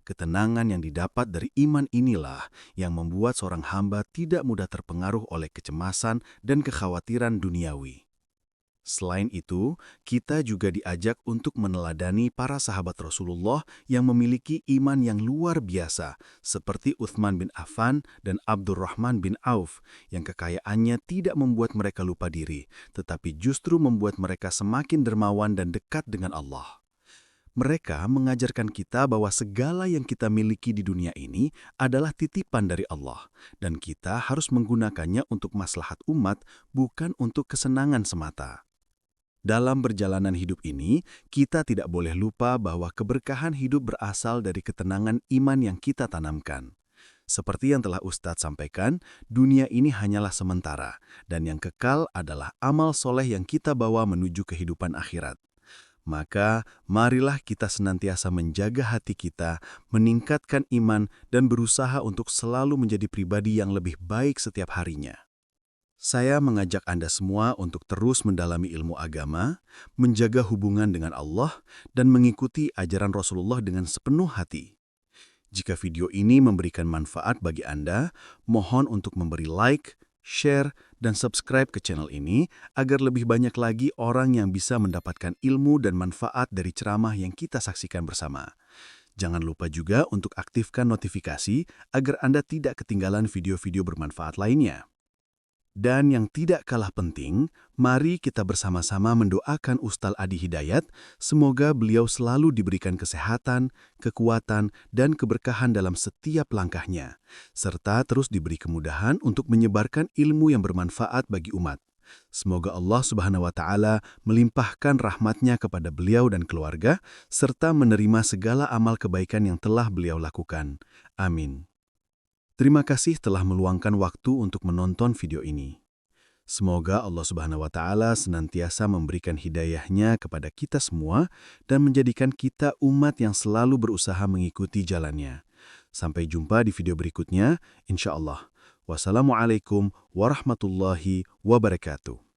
S5: Ketenangan yang didapat dari iman inilah yang membuat seorang hamba tidak mudah terpengaruh oleh kecemasan dan kekhawatiran duniawi. Selain itu, kita juga diajak untuk meneladani para sahabat Rasulullah yang memiliki iman yang luar biasa, seperti Uthman bin Affan dan Abdurrahman bin Auf, yang kekayaannya tidak membuat mereka lupa diri, tetapi justru membuat mereka semakin dermawan dan dekat dengan Allah. Mereka mengajarkan kita bahwa segala yang kita miliki di dunia ini adalah titipan dari Allah, dan kita harus menggunakannya untuk maslahat umat, bukan untuk kesenangan semata. Dalam perjalanan hidup ini, kita tidak boleh lupa bahwa keberkahan hidup berasal dari ketenangan iman yang kita tanamkan. Seperti yang telah Ustadz sampaikan, dunia ini hanyalah sementara, dan yang kekal adalah amal soleh yang kita bawa menuju kehidupan akhirat. Maka, marilah kita senantiasa menjaga hati kita, meningkatkan iman, dan berusaha untuk selalu menjadi pribadi yang lebih baik setiap harinya. Saya mengajak Anda semua untuk terus mendalami ilmu agama, menjaga hubungan dengan Allah, dan mengikuti ajaran Rasulullah dengan sepenuh hati. Jika video ini memberikan manfaat bagi Anda, mohon untuk memberi like, share, dan subscribe ke channel ini agar lebih banyak lagi orang yang bisa mendapatkan ilmu dan manfaat dari ceramah yang kita saksikan bersama. Jangan lupa juga untuk aktifkan notifikasi agar Anda tidak ketinggalan video-video bermanfaat lainnya. Dan yang tidak kalah penting, mari kita bersama-sama mendoakan Ustaz Adi Hidayat, semoga beliau selalu diberikan kesehatan, kekuatan, dan keberkahan dalam setiap langkahnya, serta terus diberi kemudahan untuk menyebarkan ilmu yang bermanfaat bagi umat. Semoga Allah Subhanahu wa Ta'ala melimpahkan rahmatnya kepada beliau dan keluarga, serta menerima segala amal kebaikan yang telah beliau lakukan. Amin. Terima kasih telah meluangkan waktu untuk menonton video ini. Semoga Allah Subhanahu wa Ta'ala senantiasa memberikan hidayahnya kepada kita semua dan menjadikan kita umat yang selalu berusaha mengikuti jalannya. Sampai jumpa di video berikutnya, insya Allah. Wassalamualaikum warahmatullahi wabarakatuh.